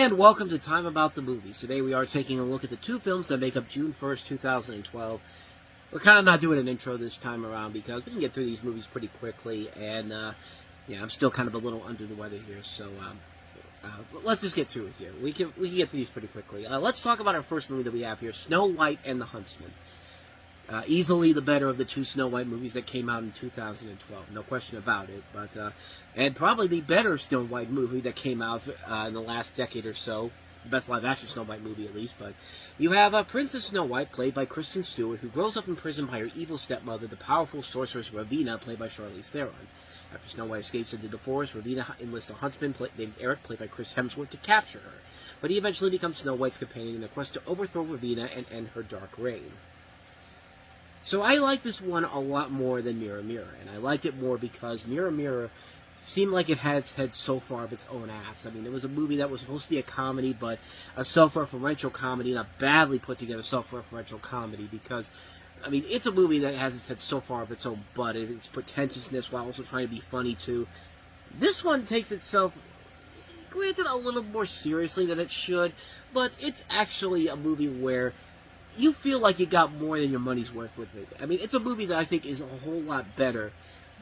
And welcome to Time About the Movies. Today we are taking a look at the two films that make up June 1st, 2012. We're kind of not doing an intro this time around because we can get through these movies pretty quickly, and yeah, I'm still kind of a little under the weather here, so let's just get through it here. We can get through these pretty quickly. Let's talk about our first movie that we have here, Snow White and the Huntsman. Easily the better of the two Snow White movies that came out in 2012, no question about it. But and probably the better Snow White movie that came out in the last decade or so, the best live-action Snow White movie at least. But you have Princess Snow White, played by Kristen Stewart, who grows up in prison by her evil stepmother, the powerful sorceress Ravenna, played by Charlize Theron. After Snow White escapes into the forest, Ravenna enlists a huntsman named Eric, played by Chris Hemsworth, to capture her. But he eventually becomes Snow White's companion in a quest to overthrow Ravenna and end her dark reign. So I like this one a lot more than Mirror Mirror, and I liked it more because Mirror Mirror seemed like it had its head so far up its own ass. I mean, it was a movie that was supposed to be a comedy, but a self-referential comedy, and a badly put together self-referential comedy, because, I mean, it's a movie that has its head so far up its own butt, and its pretentiousness while also trying to be funny too. This one takes itself, granted, a little more seriously than it should, but it's actually a movie where you feel like you got more than your money's worth with it. I mean, it's a movie that I think is a whole lot better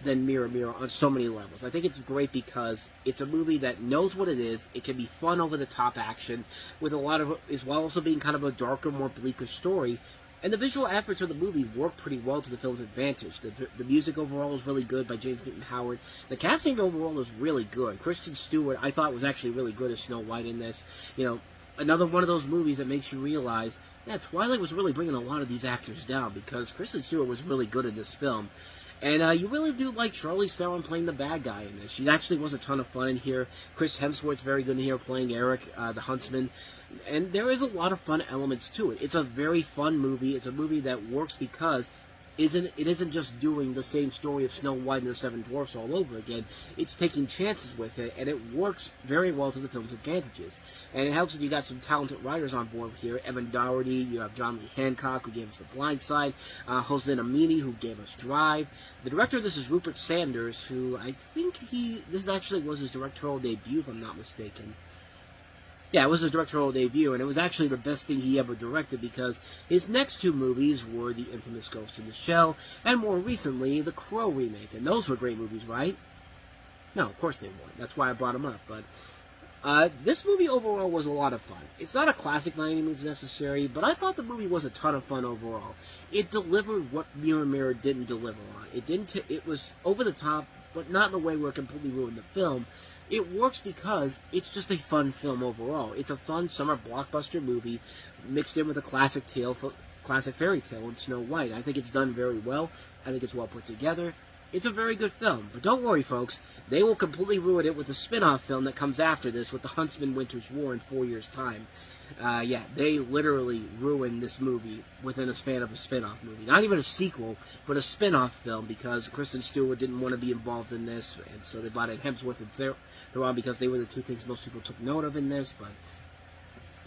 than Mirror Mirror on so many levels. I think it's great because it's a movie that knows what it is. It can be fun, over-the-top action, with a lot of, as well also being kind of a darker, more bleaker story. And the visual efforts of the movie work pretty well to the film's advantage. The music overall is really good by James Newton Howard. The casting overall is really good. Kristen Stewart, I thought, was actually really good as Snow White in this. You know, another one of those movies that makes you realize, yeah, Twilight was really bringing a lot of these actors down, because Kristen Stewart was really good in this film. And you really do like Charlize Theron playing the bad guy in this. She actually was a ton of fun in here. Chris Hemsworth's very good in here playing Eric, the huntsman. And there is a lot of fun elements to it. It's a very fun movie. It's a movie that works because it isn't just doing the same story of Snow White and the Seven Dwarfs all over again. It's taking chances with it, and it works very well to the film's advantages. And it helps that you got some talented writers on board here. Evan Dougherty, you have John Lee Hancock, who gave us The Blind Side, Hossein Amini, who gave us Drive. The director of this is Rupert Sanders, who I think this actually was his directorial debut, if I'm not mistaken. Yeah, it was his directorial debut, and it was actually the best thing he ever directed, because his next two movies were the infamous Ghost in the Shell, and more recently, the Crow remake. And those were great movies, right? No, of course they weren't. That's why I brought them up. But this movie overall was a lot of fun. It's not a classic by any means necessary, but I thought the movie was a ton of fun overall. It delivered what Mirror Mirror didn't deliver on. It was over the top, but not in a way where it completely ruined the film. It works because it's just a fun film overall. It's a fun summer blockbuster movie mixed in with a classic fairy tale in Snow White. I think it's done very well. I think it's well put together. It's a very good film. But don't worry, folks. They will completely ruin it with the spin-off film that comes after this with the Huntsman Winter's War in 4 years' time. Yeah, they literally ruined this movie within a span of a spin-off movie. Not even a sequel, but a spin-off film, because Kristen Stewart didn't want to be involved in this, and so they brought in Hemsworth and Theron because they were the two things most people took note of in this, but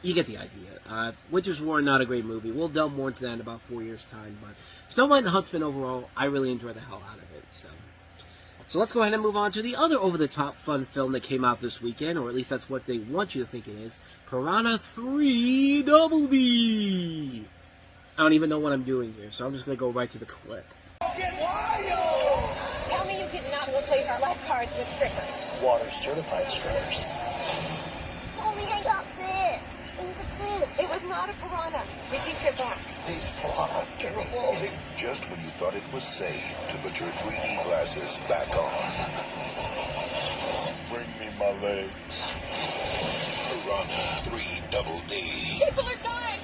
you get the idea. Winter's War, not a great movie. We'll delve more into that in about 4 years' time, but Snow White and the Huntsman overall, I really enjoyed the hell out of it, So let's go ahead and move on to the other over-the-top fun film that came out this weekend, or at least that's what they want you to think it is, Piranha 3 Double D. I don't even know what I'm doing here, so I'm just going to go right to the clip. Get wild! Tell me you did not replace our lifeguards with strippers. Water-certified strippers. Mommy, I got bit. It was a fish. It was not a piranha. Receive your back. These piranha are terrible. Just when you thought it was safe to put your 3D glasses back on. Bring me my legs. Piranha 3 Double D. People are dying.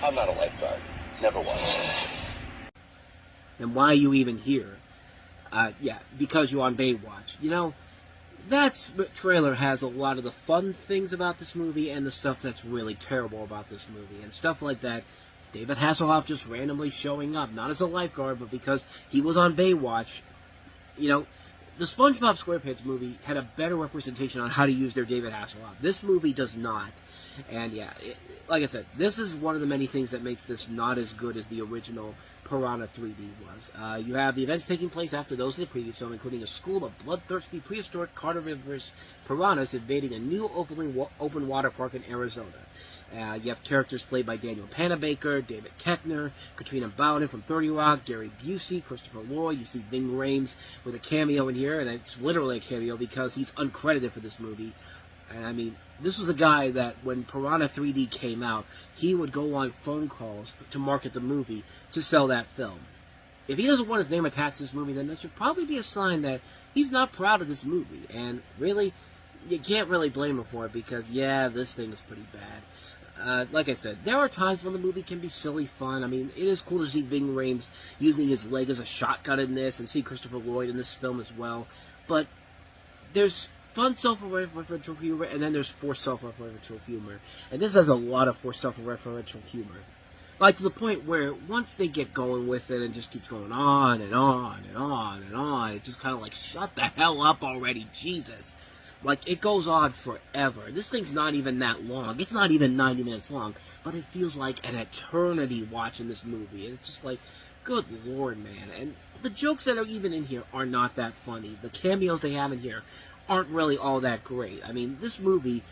I'm not a lifeguard. Never was. And why are you even here? Yeah, because you're on Baywatch. You know, that trailer has a lot of the fun things about this movie and the stuff that's really terrible about this movie. And stuff like that, David Hasselhoff just randomly showing up, not as a lifeguard, but because he was on Baywatch. You know, the SpongeBob SquarePants movie had a better representation on how to use their David Hasselhoff. This movie does not. And yeah, like I said, this is one of the many things that makes this not as good as the original Piranha 3D was. You have the events taking place after those of the previous film, including a school of bloodthirsty prehistoric carnivorous piranhas invading a new open water park in Arizona. You have characters played by Daniel Panabaker, David Koechner, Katrina Bowden from 30 Rock, Gary Busey, Christopher Lloyd. You see Ving Rhames with a cameo in here, and it's literally a cameo because he's uncredited for this movie. And I mean, this was a guy that when Piranha 3D came out, he would go on phone calls to market the movie to sell that film. If he doesn't want his name attached to this movie, then that should probably be a sign that he's not proud of this movie. And really, you can't really blame him for it because, yeah, this thing is pretty bad. Like I said, there are times when the movie can be silly fun. I mean, it is cool to see Ving Rhames using his leg as a shotgun in this and see Christopher Lloyd in this film as well. But there's fun self-referential humor, and then there's forced self-referential humor. And this has a lot of forced self-referential humor. Like, to the point where once they get going with it and just keeps going on and on and on and on, it's just kind of like, shut the hell up already, Jesus. Like, it goes on forever. This thing's not even that long. It's not even 90 minutes long, but it feels like an eternity watching this movie. It's just like, good lord, man. And the jokes that are even in here are not that funny. The cameos they have in here aren't really all that great. I mean, this movie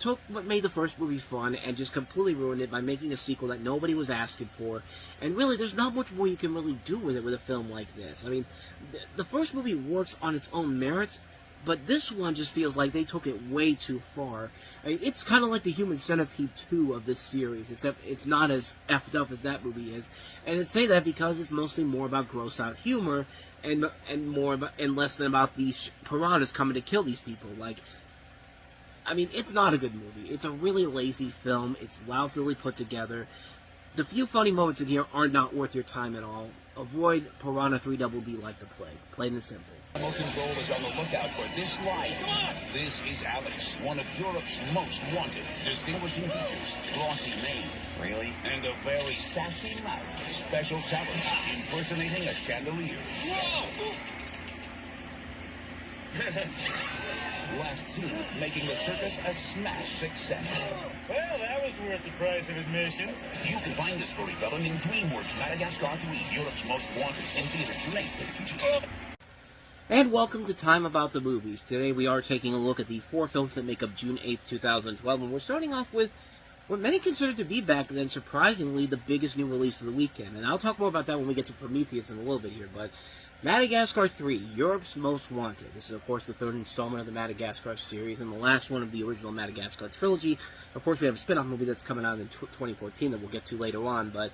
took what made the first movie fun and just completely ruined it by making a sequel that nobody was asking for. And really, there's not much more you can really do with it with a film like this. I mean, the first movie works on its own merits, but this one just feels like they took it way too far. I mean, it's kind of like the Human Centipede 2 of this series, except it's not as effed up as that movie is. And I say that because it's mostly more about gross-out humor and less than about these piranhas coming to kill these people. Like, I mean, it's not a good movie. It's a really lazy film. It's lousily put together. The few funny moments in here are not worth your time at all. Avoid Piranha 3DD like the plague. Plain and simple. Remote control is on the lookout for this light. Come on! This is Alex, one of Europe's most wanted. Distinguishing features, glossy mane. Really? And a very sassy mouth. Special talent, impersonating a chandelier. Whoa! Last seen making the circus a smash success. Well, that was worth the price of admission. You can find this furry villain in DreamWorks Madagascar 3, Europe's most wanted, in theaters tonight. And welcome to Time About the Movies. Today we are taking a look at the 4 films that make up June 8th, 2012, and we're starting off with what many considered to be back then, surprisingly, the biggest new release of the weekend. And I'll talk more about that when we get to Prometheus in a little bit here, but Madagascar 3, Europe's Most Wanted. This is, of course, the 3rd installment of the Madagascar series and the last one of the original Madagascar trilogy. Of course, we have a spin-off movie that's coming out in 2014 that we'll get to later on, but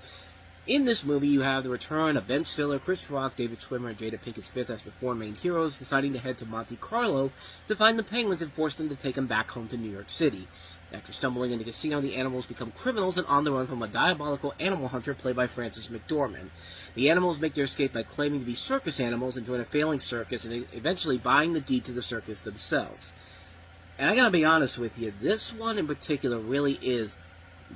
in this movie, you have the return of Ben Stiller, Chris Rock, David Schwimmer, and Jada Pinkett Smith as the 4 main heroes, deciding to head to Monte Carlo to find the penguins and force them to take them back home to New York City. After stumbling into the casino, the animals become criminals and on the run from a diabolical animal hunter played by Frances McDormand. The animals make their escape by claiming to be circus animals and join a failing circus and eventually buying the deed to the circus themselves. And I gotta be honest with you, this one in particular really is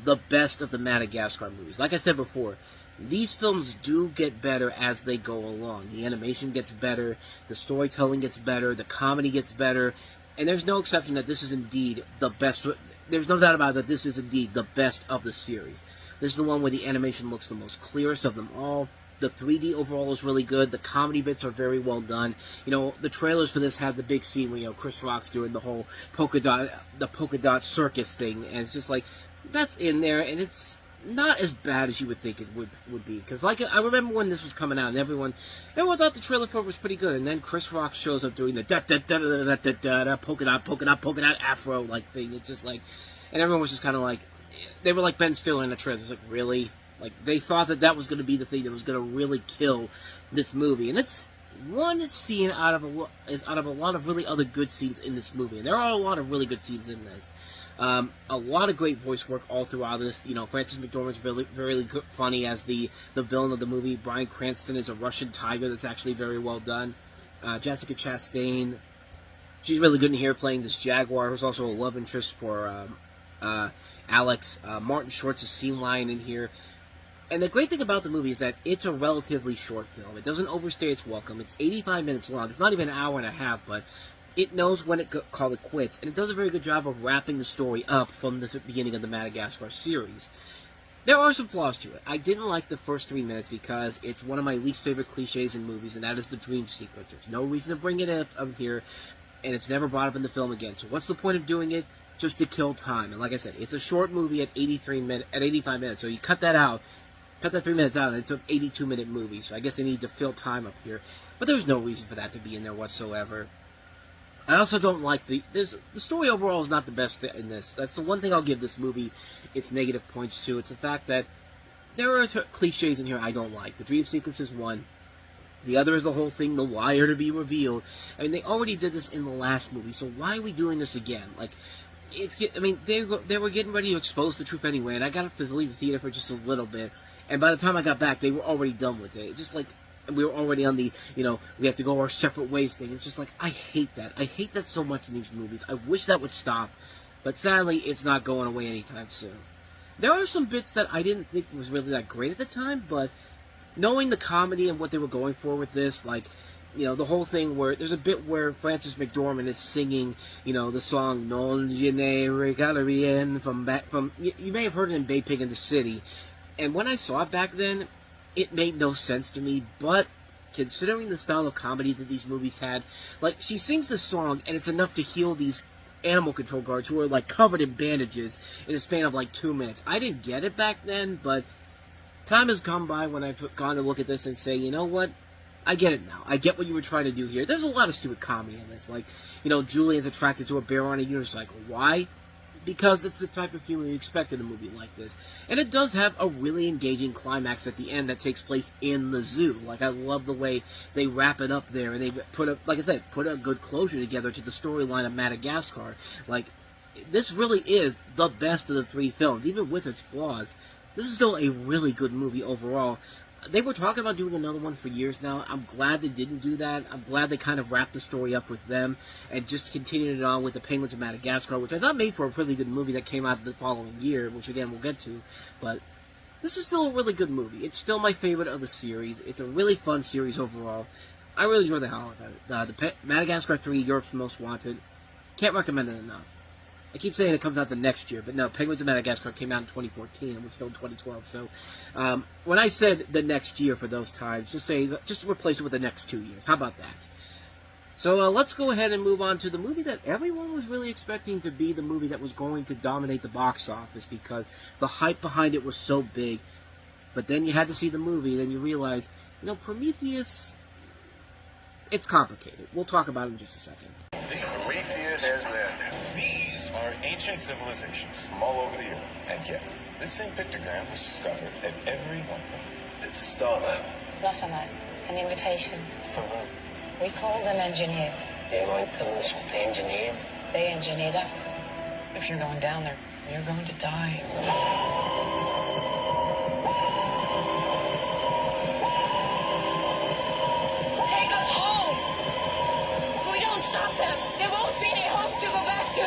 the best of the Madagascar movies. Like I said before, these films do get better as they go along. The animation gets better, the storytelling gets better, the comedy gets better, and there's no exception that this is indeed the best. There's no doubt about it that this is indeed the best of the series. This is the one where the animation looks the most clearest of them all. The 3D overall is really good. The comedy bits are very well done. You know, the trailers for this have the big scene where, you know, Chris Rock's doing the whole polka dot circus thing, and it's just like, that's in there, and it's not as bad as you would think it would be. Because, like, I remember when this was coming out, and everyone thought the trailer for it was pretty good, and then Chris Rock shows up doing the da-da-da-da-da-da-da polka dot afro, like, thing. It's just like, and everyone was just kind of like, they were like Ben Stiller in the trailer. It's like, really? Like, they thought that was going to be the thing that was going to really kill this movie. And it's one scene out of a lot of really other good scenes in this movie. And there are a lot of really good scenes in this. A lot of great voice work all throughout this. You know, Frances McDormand's very good, funny as the villain of the movie. Bryan Cranston is a Russian tiger that's actually very well done. Jessica Chastain, she's really good in here playing this jaguar, who's also a love interest for Alex. Martin Short's a sea lion in here. And the great thing about the movie is that it's a relatively short film. It doesn't overstay its welcome. It's 85 minutes long. It's not even an hour and a half, but it knows when to call it quits. And it does a very good job of wrapping the story up from the beginning of the Madagascar series. There are some flaws to it. I didn't like the first 3 minutes because it's one of my least favorite cliches in movies, and that is the dream sequence. There's no reason to bring it up here, and it's never brought up in the film again. So what's the point of doing it? Just to kill time. And like I said, it's a short movie at 85 minutes. So you cut that out. Cut that 3 minutes out, and it's an 82-minute movie, so I guess they need to fill time up here. But there's no reason for that to be in there whatsoever. I also don't like the story overall is not the best in this. That's the one thing I'll give this movie its negative points to. It's the fact that there are cliches in here I don't like. The dream sequence is one. The other is the whole thing, the wire to be revealed. I mean, they already did this in the last movie, so why are we doing this again? Like, they were getting ready to expose the truth anyway, and I got to leave the theater for just a little bit. And by the time I got back, they were already done with it. It's just like, we were already on the, we have to go our separate ways thing. It's just like, I hate that. I hate that so much in these movies. I wish that would stop. But sadly, it's not going away anytime soon. There are some bits that I didn't think was really that great at the time, but knowing the comedy and what they were going for with this, like, the whole thing where, there's a bit where Frances McDormand is singing, the song, Non je ne regarde rien from, you may have heard it in Bay Pig in the City. And when I saw it back then, it made no sense to me, but considering the style of comedy that these movies had, like, she sings this song, and it's enough to heal these animal control guards who are, like, covered in bandages in a span of, like, 2 minutes. I didn't get it back then, but time has gone by when I've gone to look at this and say, you know what? I get it now. I get what you were trying to do here. There's a lot of stupid comedy in this. Like, Julian's attracted to a bear on a unicycle. Why? Because it's the type of humor you expect in a movie like this. And it does have a really engaging climax at the end that takes place in the zoo. Like, I love the way they wrap it up there, and they put a good closure together to the storyline of Madagascar. Like, this really is the best of the three films, even with its flaws. This is still a really good movie overall. They were talking about doing another one for years now. I'm glad they didn't do that. I'm glad they kind of wrapped the story up with them and just continued it on with the Penguins of Madagascar, which I thought made for a pretty good movie that came out the following year, which again we'll get to. But this is still a really good movie. It's still my favorite of the series. It's a really fun series overall. I really enjoy the hell out of it. Madagascar 3, Europe's Most Wanted. Can't recommend it enough. I keep saying it comes out the next year, but no, Penguins of Madagascar came out in 2014, and we're still in 2012. So, when I said the next year for those times, just replace it with the next 2 years. How about that? So, let's go ahead and move on to the movie that everyone was really expecting to be the movie that was going to dominate the box office because the hype behind it was so big. But then you had to see the movie, and then you realize, Prometheus, it's complicated. We'll talk about it in just a second. The Prometheus has landed. These are ancient civilizations from all over the earth. And yet, this same pictogram was discovered at every one of them. It's a star map. Not a map. An invitation. From whom? We call them engineers. They like pills engineered. They engineered us. If you're going down there, you're going to die. Take us home! If we don't stop them, there won't be any home to go back to!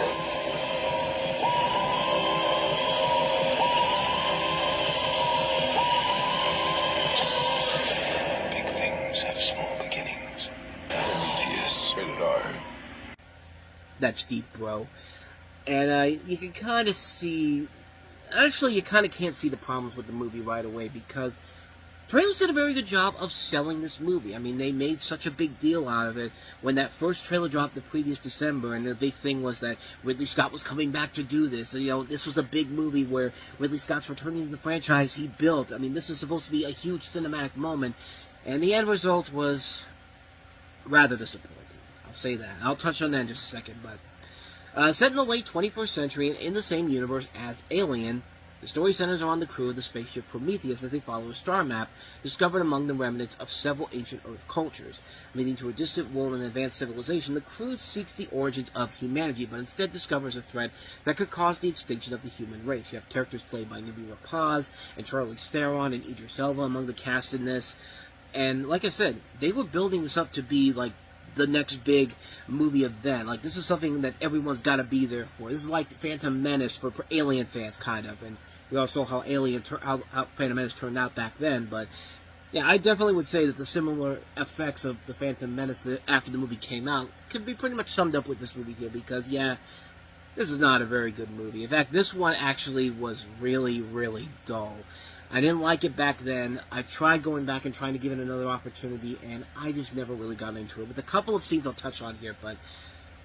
Big things have small beginnings. Prometheus. Rated R. That's deep, bro. And you can kind of see... Actually, you kind of can't see the problems with the movie right away because trailers did a very good job of selling this movie. I mean, they made such a big deal out of it when that first trailer dropped the previous December, and the big thing was that Ridley Scott was coming back to do this. This was the big movie where Ridley Scott's returning to the franchise he built. I mean, this is supposed to be a huge cinematic moment, and the end result was rather disappointing. I'll say that. I'll touch on that in just a second, but... set in the late 21st century and in the same universe as Alien, the story centers on the crew of the spaceship Prometheus as they follow a star map discovered among the remnants of several ancient Earth cultures. Leading to a distant world and advanced civilization, the crew seeks the origins of humanity, but instead discovers a threat that could cause the extinction of the human race. You have characters played by Nibi Rapaz and Charlize Theron and Idris Elba among the cast in this. And like I said, they were building this up to be like the next big movie event. Like, this is something that everyone's got to be there for. This is like Phantom Menace for Alien fans, kind of. And We all saw how how Phantom Menace turned out back then, but yeah, I definitely would say that the similar effects of the Phantom Menace after the movie came out could be pretty much summed up with this movie here, because yeah, this is not a very good movie. In fact, this one actually was really, really dull. I didn't like it back then. I've tried going back and trying to give it another opportunity, and I just never really got into it. With a couple of scenes I'll touch on here, but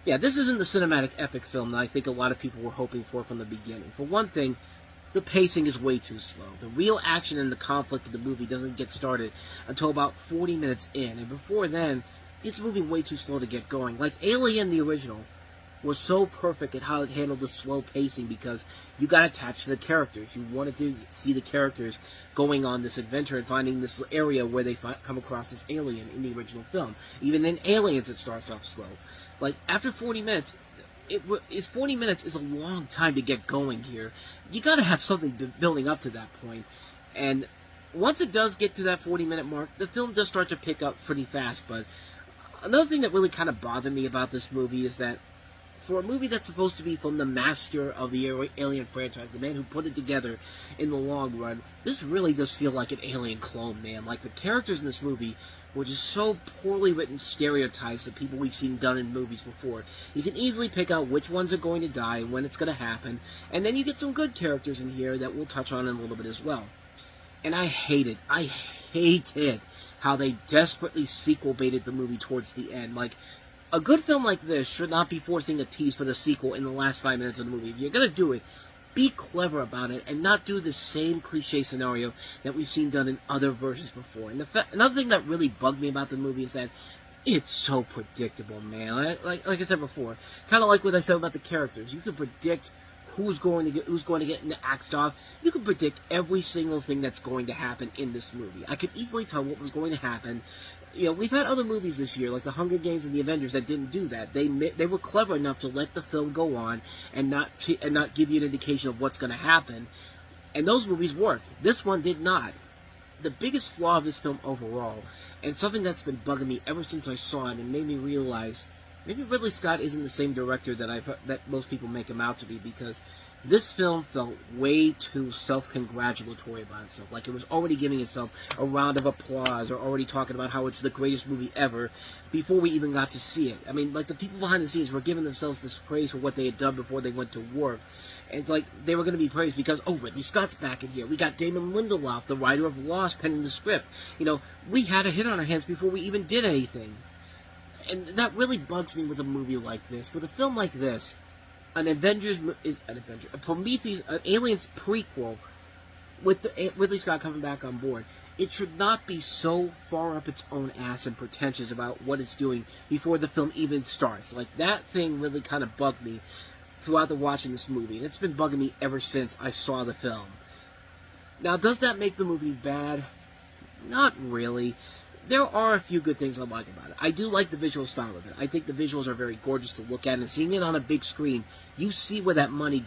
yeah, this isn't the cinematic epic film that I think a lot of people were hoping for from the beginning. For one thing, the pacing is way too slow. The real action and the conflict of the movie doesn't get started until about 40 minutes in, and before then, it's moving way too slow to get going. Like Alien, the original, was so perfect at how it handled the slow pacing because you got attached to the characters. You wanted to see the characters going on this adventure and finding this area where they come across this alien in the original film. Even in Aliens, it starts off slow. Like, after 40 minutes, 40 minutes is a long time to get going here. You got to have something building up to that point. And once it does get to that 40-minute mark, the film does start to pick up pretty fast. But another thing that really kind of bothered me about this movie is that for a movie that's supposed to be from the master of the Alien franchise, the man who put it together in the long run, this really does feel like an Alien clone, man. Like, the characters in this movie were just so poorly written stereotypes of people we've seen done in movies before. You can easily pick out which ones are going to die and when it's going to happen, and then you get some good characters in here that we'll touch on in a little bit as well. And I hated how they desperately sequel baited the movie towards the end. Like, a good film like this should not be forcing a tease for the sequel in the last 5 minutes of the movie. If you're going to do it, be clever about it and not do the same cliche scenario that we've seen done in other versions before. And another thing that really bugged me about the movie is that it's so predictable, man. Like I said before, kind of like what I said about the characters. You can predict who's going to get into axed off. You can predict every single thing that's going to happen in this movie. I could easily tell what was going to happen. You know, we've had other movies this year, like The Hunger Games and The Avengers, that didn't do that. They were clever enough to let the film go on and not give you an indication of what's going to happen. And those movies worked. This one did not. The biggest flaw of this film overall, and something that's been bugging me ever since I saw it and made me realize maybe Ridley Scott isn't the same director that most people make him out to be, because this film felt way too self-congratulatory about itself. Like it was already giving itself a round of applause or already talking about how it's the greatest movie ever before we even got to see it. I mean, like the people behind the scenes were giving themselves this praise for what they had done before they went to work. And it's like they were going to be praised because, oh, Ridley Scott's back in here. We got Damon Lindelof, the writer of Lost, penning the script. You know, we had a hit on our hands before we even did anything. And that really bugs me with a movie like this. With a film like this, a Prometheus, an Aliens prequel with Ridley Scott coming back on board. It should not be so far up its own ass and pretentious about what it's doing before the film even starts. Like, that thing really kind of bugged me throughout watching this movie, and it's been bugging me ever since I saw the film. Now, does that make the movie bad? Not really. There are a few good things I like about it. I do like the visual style of it. I think the visuals are very gorgeous to look at, and seeing it on a big screen, you see where that money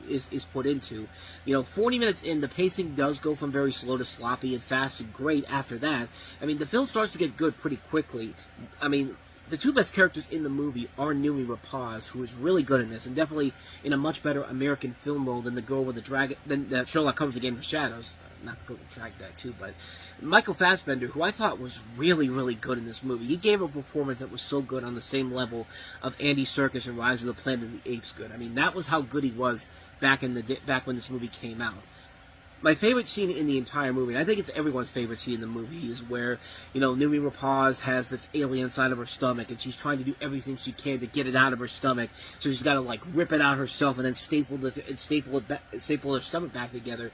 is put into. You know, 40 minutes in, the pacing does go from very slow to sloppy and fast to great after that. I mean, the film starts to get good pretty quickly. I mean, the two best characters in the movie are Noomi Rapace, who is really good in this, and definitely in a much better American film role than the girl with the dragon, than Sherlock Holmes: The Game of Shadows. Not the girl with the dragon that too, but Michael Fassbender, who I thought was really, really good in this movie. He gave a performance that was so good on the same level of Andy Serkis in Rise of the Planet of the Apes good. I mean, that was how good he was back when this movie came out. My favorite scene in the entire movie, and I think it's everyone's favorite scene in the movie, is where, you know, Noomi Rapace has this alien inside of her stomach, and she's trying to do everything she can to get it out of her stomach. So she's got to, like, rip it out herself and then staple her stomach back together.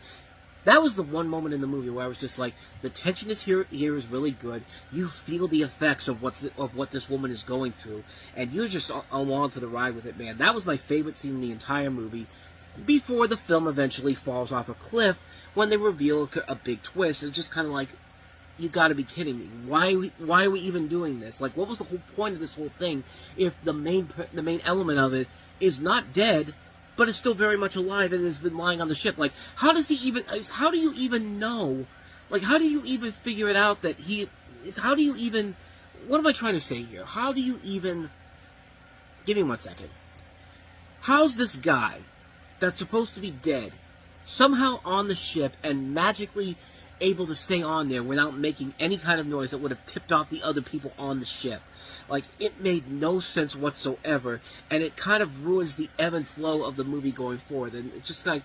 That was the one moment in the movie where I was just like, the tension here is really good. You feel the effects of what this woman is going through, and you're just along for the ride with it, man. That was my favorite scene in the entire movie, before the film eventually falls off a cliff when they reveal a big twist. It's just kind of like, you gotta be kidding me. Why are we even doing this? Like, what was the whole point of this whole thing if the main element of it is not dead, but is still very much alive and has been lying on the ship? Like, how do you even know? Like, how do you even figure it out that how do you even, what am I trying to say here? How do you even, give me 1 second. How's this guy that's supposed to be dead somehow on the ship and magically able to stay on there without making any kind of noise that would have tipped off the other people on the ship. Like, it made no sense whatsoever, and it kind of ruins the ebb and flow of the movie going forward. And it's just like,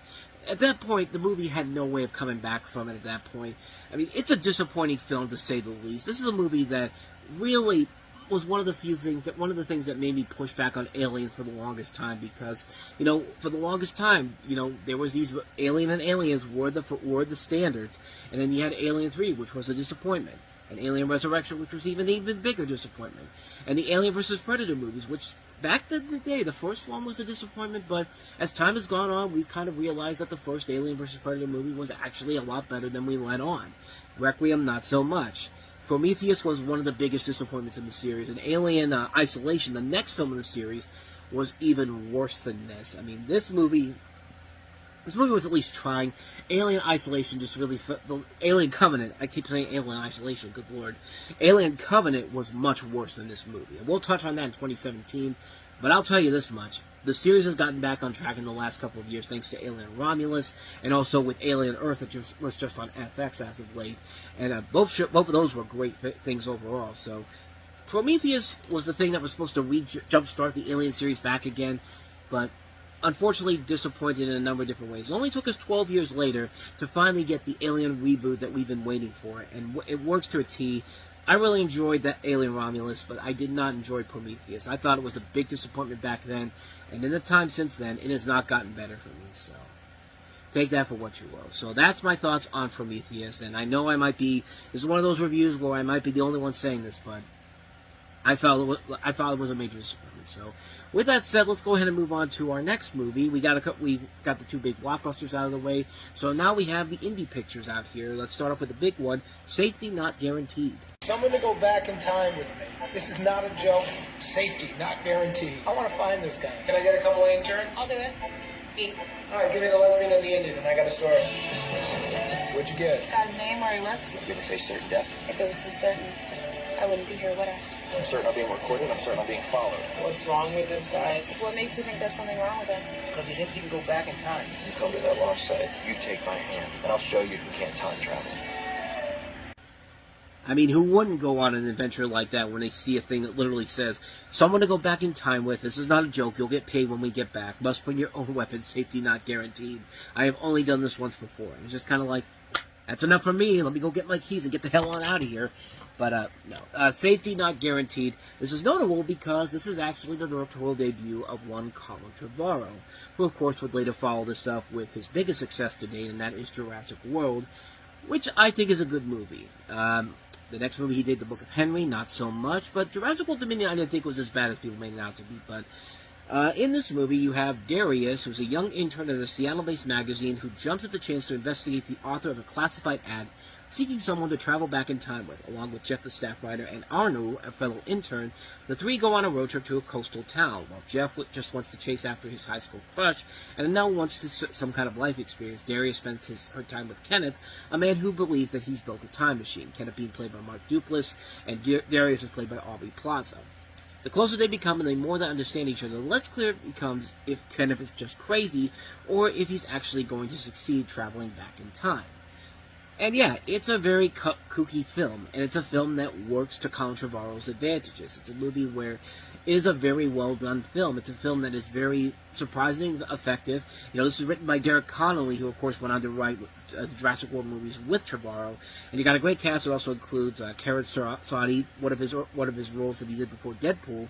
at that point, the movie had no way of coming back from it at that point. I mean, it's a disappointing film, to say the least. This is a movie that really was one of the things that made me push back on Aliens for the longest time, because, for the longest time, there was these Alien and Aliens were the standards, and then you had Alien 3, which was a disappointment, and Alien Resurrection, which was even bigger disappointment, and the Alien vs. Predator movies, which back in the day, the first one was a disappointment, but as time has gone on, we've kind of realized that the first Alien vs. Predator movie was actually a lot better than we let on. Requiem, not so much. Prometheus was one of the biggest disappointments in the series, and Alien Isolation, the next film in the series, was even worse than this. I mean, this movie was at least trying. Alien Isolation just really... Alien Covenant, I keep saying Alien Isolation, good lord. Alien Covenant was much worse than this movie. And we'll touch on that in 2017, but I'll tell you this much. The series has gotten back on track in the last couple of years thanks to Alien Romulus, and also with Alien Earth, that was just on FX as of late. And both of those were great things overall. So Prometheus was the thing that was supposed to jumpstart the Alien series back again, but unfortunately disappointed in a number of different ways. It only took us 12 years later to finally get the Alien reboot that we've been waiting for, and it works to a T. I really enjoyed that Alien Romulus, but I did not enjoy Prometheus. I thought it was a big disappointment back then, and in the time since then, it has not gotten better for me, so take that for what you will. So that's my thoughts on Prometheus, and I know this is one of those reviews where I might be the only one saying this, but I felt it was a major disappointment. So with that said, let's go ahead and move on to our next movie. We got the two big blockbusters out of the way, so now we have the indie pictures out here. Let's start off with the big one, Safety Not Guaranteed. Someone to go back in time with me. This is not a joke. Safety not guaranteed. I want to find this guy. Can I get a couple of interns? I'll do it. All right, give me the lesbian and the Indian, and I got a story. What'd you get? Guy's name, where he works. You ever face certain death? If it was so certain, I wouldn't be here, would I? I'm certain I'm being recorded. I'm certain I'm being followed. What's wrong with this guy? What makes you think there's something wrong with him? Because he thinks he can go back in time. You come to that launch site, you take my hand, and I'll show you who can't time travel. I mean, who wouldn't go on an adventure like that when they see a thing that literally says, someone to go back in time with, this is not a joke, you'll get paid when we get back, must bring your own weapons, safety not guaranteed. I have only done this once before. It's just kind of like, that's enough for me, let me go get my keys and get the hell on out of here. But, no. Safety not guaranteed. This is notable because this is actually the directorial debut of one Colin Trevorrow, who, of course, would later follow this up with his biggest success to date, and that is Jurassic World, which I think is a good movie. The next movie he did, The Book of Henry, not so much, but Jurassic World Dominion I didn't think was as bad as people made it out to be, but in this movie you have Darius, who's a young intern at a Seattle-based magazine who jumps at the chance to investigate the author of a classified ad seeking someone to travel back in time with. Along with Jeff the staff writer and Arnu, a fellow intern, the three go on a road trip to a coastal town, while Jeff just wants to chase after his high school crush, and now wants some kind of life experience. Darius spends her time with Kenneth, a man who believes that he's built a time machine, Kenneth being played by Mark Duplass, and Darius is played by Aubrey Plaza. The closer they become and the more they understand each other, the less clear it becomes if Kenneth is just crazy, or if he's actually going to succeed traveling back in time. And yeah, it's a very kooky film, and it's a film that works to Colin Trevorrow's advantages. It's a movie where it is a very well-done film. It's a film that is very surprisingly effective. This is written by Derek Connolly, who, of course, went on to write the Jurassic World movies with Trevorrow. And you got a great cast. It also includes Karen Sadi, one of his roles that he did before Deadpool,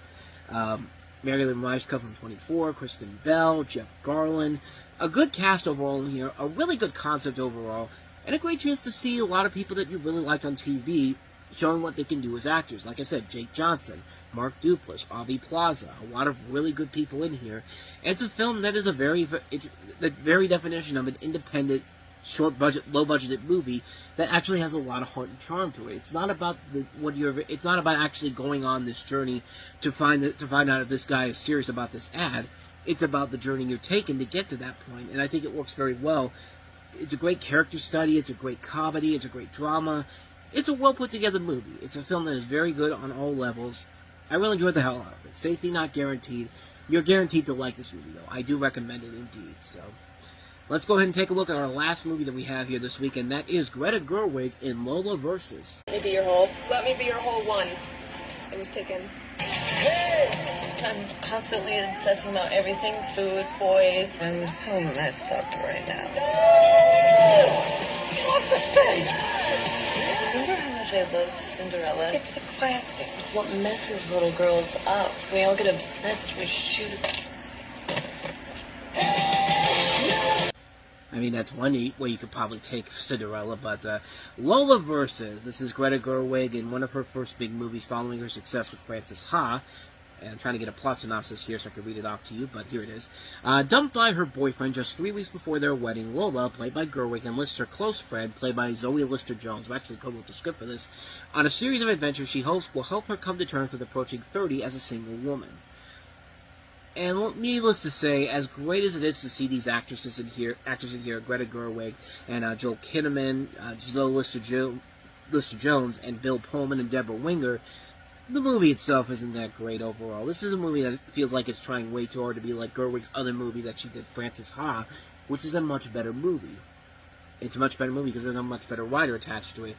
Marilyn Ryshka from 24, Kristen Bell, Jeff Garlin. A good cast overall in here, a really good concept overall, and a great chance to see a lot of people that you really liked on TV showing what they can do as actors. Like I said, Jake Johnson, Mark Duplass, Aubrey Plaza, a lot of really good people in here. And it's a film that is the very definition of an independent, short-budget, low-budgeted movie that actually has a lot of heart and charm to it. It's not about it's not about actually going on this journey to find out if this guy is serious about this ad. It's about the journey you're taking to get to that point, and I think it works very well. It's a great character study, it's a great comedy, it's a great drama. It's a well-put-together movie. It's a film that is very good on all levels. I really enjoyed the hell out of it. Safety not guaranteed. You're guaranteed to like this movie, though. I do recommend it indeed. So, let's go ahead and take a look at our last movie that we have here this week, and that is Greta Gerwig in Lola Versus. Let me be your whole. Let me be your whole one. It was taken. I'm constantly obsessing about everything, food, boys. I'm so messed up right now. Off the face! Remember how much I loved Cinderella? It's a classic. It's what messes little girls up. We all get obsessed with shoes. I mean, that's one way you could probably take Cinderella, but Lola Versus. This is Greta Gerwig in one of her first big movies following her success with Frances Ha. And I'm trying to get a plot synopsis here so I can read it off to you, but here it is. Dumped by her boyfriend just 3 weeks before their wedding, Lola, played by Gerwig, enlists her close friend, played by Zoe Lister-Jones, who actually co-wrote the script for this, on a series of adventures she hopes will help her come to terms with approaching 30 as a single woman. And needless to say, as great as it is to see these actors in here, Greta Gerwig and Joel Kinnaman, Zoe Lister-Jones, and Bill Pullman and Deborah Winger, the movie itself isn't that great overall. This is a movie that feels like it's trying way too hard to be like Gerwig's other movie that she did, Frances Ha, which is a much better movie. It's a much better movie because there's a much better writer attached to it.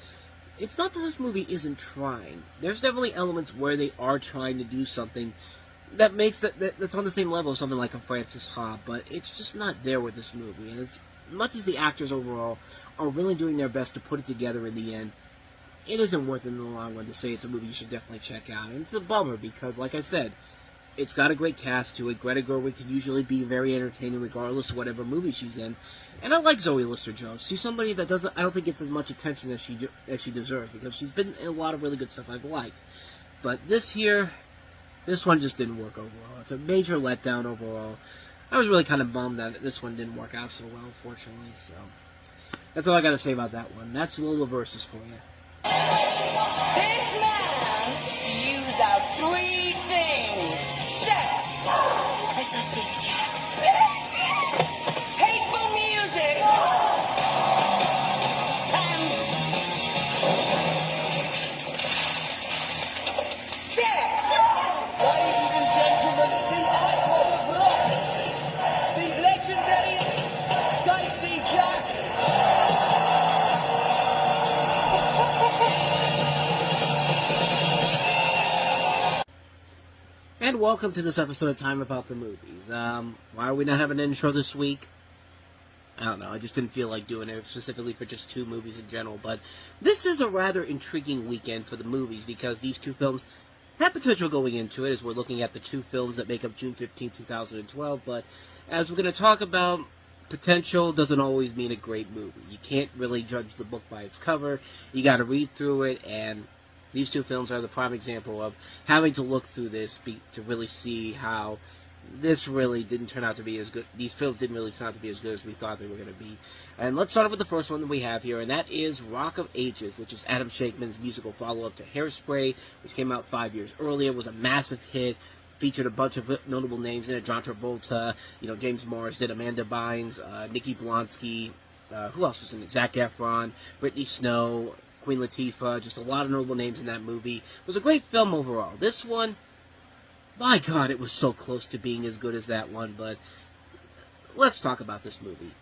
It's not that this movie isn't trying. There's definitely elements where they are trying to do something that makes that's on the same level as something like a Frances Ha, but it's just not there with this movie. And as much as the actors overall are really doing their best to put it together in the end, it isn't worth it in the long run to say it's a movie you should definitely check out. And it's a bummer because, like I said, it's got a great cast to it. Greta Gerwig can usually be very entertaining regardless of whatever movie she's in. And I like Zoe Lister-Jones. She's somebody that I don't think gets as much attention as she deserves because she's been in a lot of really good stuff I've liked. But this one just didn't work overall. It's a major letdown overall. I was really kind of bummed that this one didn't work out so well, unfortunately. So that's all I got to say about that one. That's Lola Versus for you. This man spews out 3 things. Sex. I saw Stacey Jacks. Hateful music. And sex. Ladies and gentlemen, the icon of rock, the legendary Stacey Jacks. And welcome to this episode of Time About the Movies. Why are we not having an intro this week? I don't know, I just didn't feel like doing it specifically for just 2 movies in general, but this is a rather intriguing weekend for the movies because these 2 films have potential going into it as we're looking at the 2 films that make up June 15, 2012, but as we're going to talk about, potential doesn't always mean a great movie. You can't really judge the book by its cover, you gotta read through it, and these 2 films are the prime example of having to look through this to really see how this really didn't turn out to be as good. These films didn't really turn out to be as good as we thought they were going to be. And let's start off with the first one that we have here, and that is Rock of Ages, which is Adam Shankman's musical follow-up to Hairspray, which came out 5 years earlier, was a massive hit, featured a bunch of notable names in it, John Travolta, James Marsden, Amanda Bynes, Nikki Blonsky, who else was in it? Zac Efron, Brittany Snow, Queen Latifah, just a lot of notable names in that movie. It was a great film overall. This one, my God, it was so close to being as good as that one, but let's talk about this movie.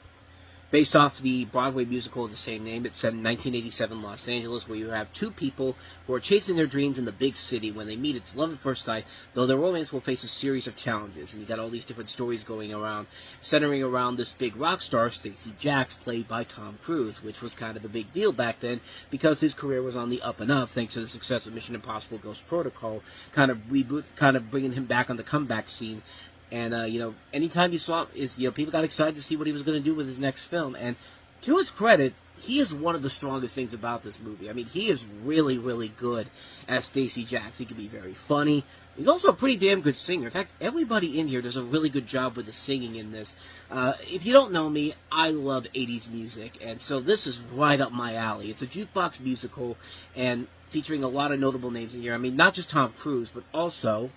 Based off the Broadway musical of the same name, it's set in 1987 Los Angeles, where you have 2 people who are chasing their dreams in the big city. When they meet, it's love at first sight, though their romance will face a series of challenges. And you got all these different stories going around, centering around this big rock star, Stacey Jacks, played by Tom Cruise, which was kind of a big deal back then because his career was on the up and up thanks to the success of Mission Impossible Ghost Protocol, kind of bringing him back on the comeback scene. And, anytime you saw him, people got excited to see what he was going to do with his next film. And to his credit, he is one of the strongest things about this movie. I mean, he is really, really good as Stacey Jacks. He can be very funny. He's also a pretty damn good singer. In fact, everybody in here does a really good job with the singing in this. If you don't know me, I love 80s music. And so this is right up my alley. It's a jukebox musical and featuring a lot of notable names in here. I mean, not just Tom Cruise, but also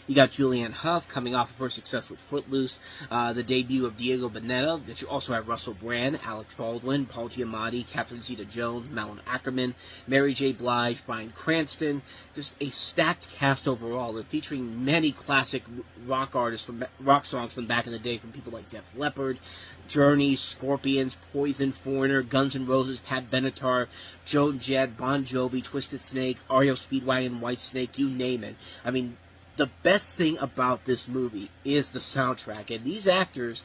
You got Julianne Hough coming off of her success with Footloose, the debut of Diego Boneta, that you also have Russell Brand, Alex Baldwin, Paul Giamatti, Catherine Zeta-Jones, Malin Ackerman, Mary J. Blige, Bryan Cranston. Just a stacked cast overall, and featuring many classic rock songs from back in the day from people like Def Leppard, Journey, Scorpions, Poison, Foreigner, Guns N' Roses, Pat Benatar, Joan Jett, Bon Jovi, Twisted Snake, REO Speedwagon, Whitesnake, you name it. I mean, the best thing about this movie is the soundtrack, and these actors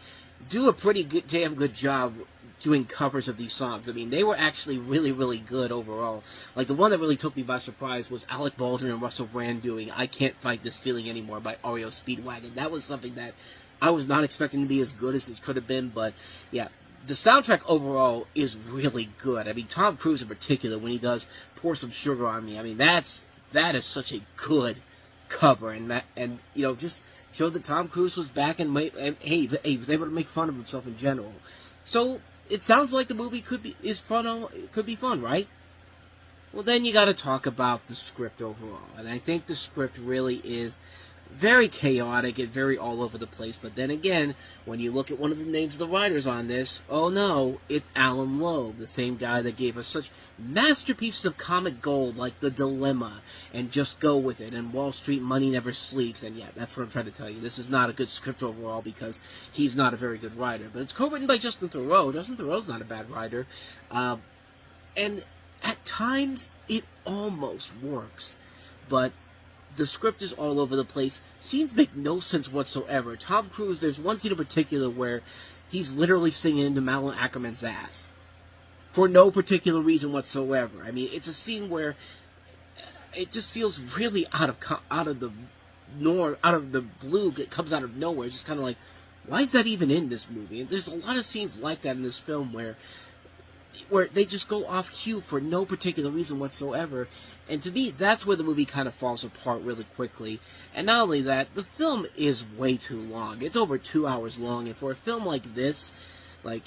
do a pretty damn good job doing covers of these songs. I mean, they were actually really, really good overall. Like, the one that really took me by surprise was Alec Baldwin and Russell Brand doing I Can't Fight This Feeling Anymore by REO Speedwagon. That was something that I was not expecting to be as good as it could have been, but yeah, the soundtrack overall is really good. I mean, Tom Cruise in particular, when he does Pour Some Sugar on Me, I mean, that is such a good cover, and you know, just showed that Tom Cruise was back and he was able to make fun of himself in general. So it sounds like the movie could be fun, right? Well, then you got to talk about the script overall, and I think the script really is very chaotic and very all over the place. But then again, when you look at one of the names of the writers on this, oh no, it's Alan Loeb, the same guy that gave us such masterpieces of comic gold like The Dilemma and Just Go With It and Wall Street Money Never Sleeps. And yeah, that's what I'm trying to tell you. This is not a good script overall because he's not a very good writer. But it's co-written by Justin Theroux. Justin Theroux's not a bad writer. And at times, it almost works. But the script is all over the place. Scenes make no sense whatsoever. Tom Cruise, there's one scene in particular where he's literally singing into Malin Ackerman's ass. For no particular reason whatsoever. I mean, it's a scene where it just feels really out of the blue. It comes out of nowhere. It's just kind of like, why is that even in this movie? And there's a lot of scenes like that in this film where they just go off cue for no particular reason whatsoever. And to me, that's where the movie kind of falls apart really quickly. And not only that, the film is way too long. It's over 2 hours long, and for a film like this, like,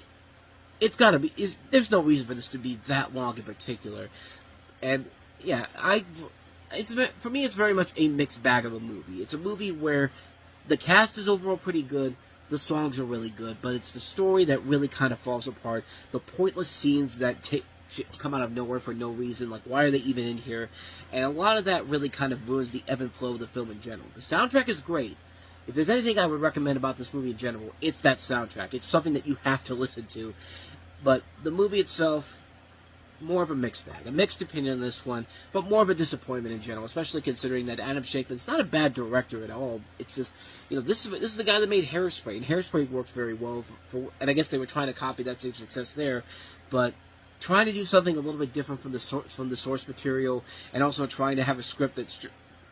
it's gotta be, there's no reason for this to be that long in particular. And, yeah, for me, it's very much a mixed bag of a movie. It's a movie where the cast is overall pretty good, the songs are really good, but it's the story that really kind of falls apart. The pointless scenes that come out of nowhere for no reason, like why are they even in here? And a lot of that really kind of ruins the ebb and flow of the film in general. The soundtrack is great. If there's anything I would recommend about this movie in general, it's that soundtrack. It's something that you have to listen to. But the movie itself, more of a mixed bag. A mixed opinion on this one, but more of a disappointment in general, especially considering that Adam Shankman's not a bad director at all. It's just, you know, this is the guy that made Hairspray, and Hairspray works very well, and I guess they were trying to copy that same success there, but trying to do something a little bit different from the source material, and also trying to have a script that's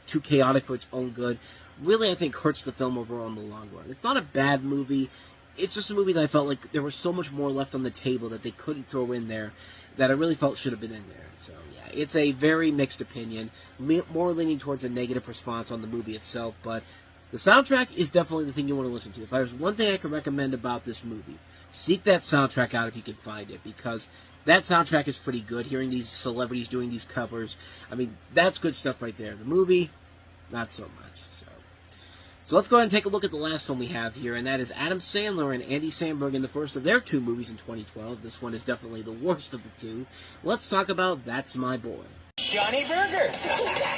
too chaotic for its own good, really, I think, hurts the film overall in the long run. It's not a bad movie. It's just a movie that I felt like there was so much more left on the table that they couldn't throw in there that I really felt should have been in there. So, yeah, it's a very mixed opinion, more leaning towards a negative response on the movie itself, but the soundtrack is definitely the thing you want to listen to. If there's one thing I could recommend about this movie, seek that soundtrack out if you can find it, because that soundtrack is pretty good. Hearing these celebrities doing these covers, I mean, that's good stuff right there. The movie, not so much. So let's go ahead and take a look at the last film we have here, and that is Adam Sandler and Andy Samberg in the first of their two movies in 2012. This one is definitely the worst of the two. Let's talk about That's My Boy. Johnny Burger!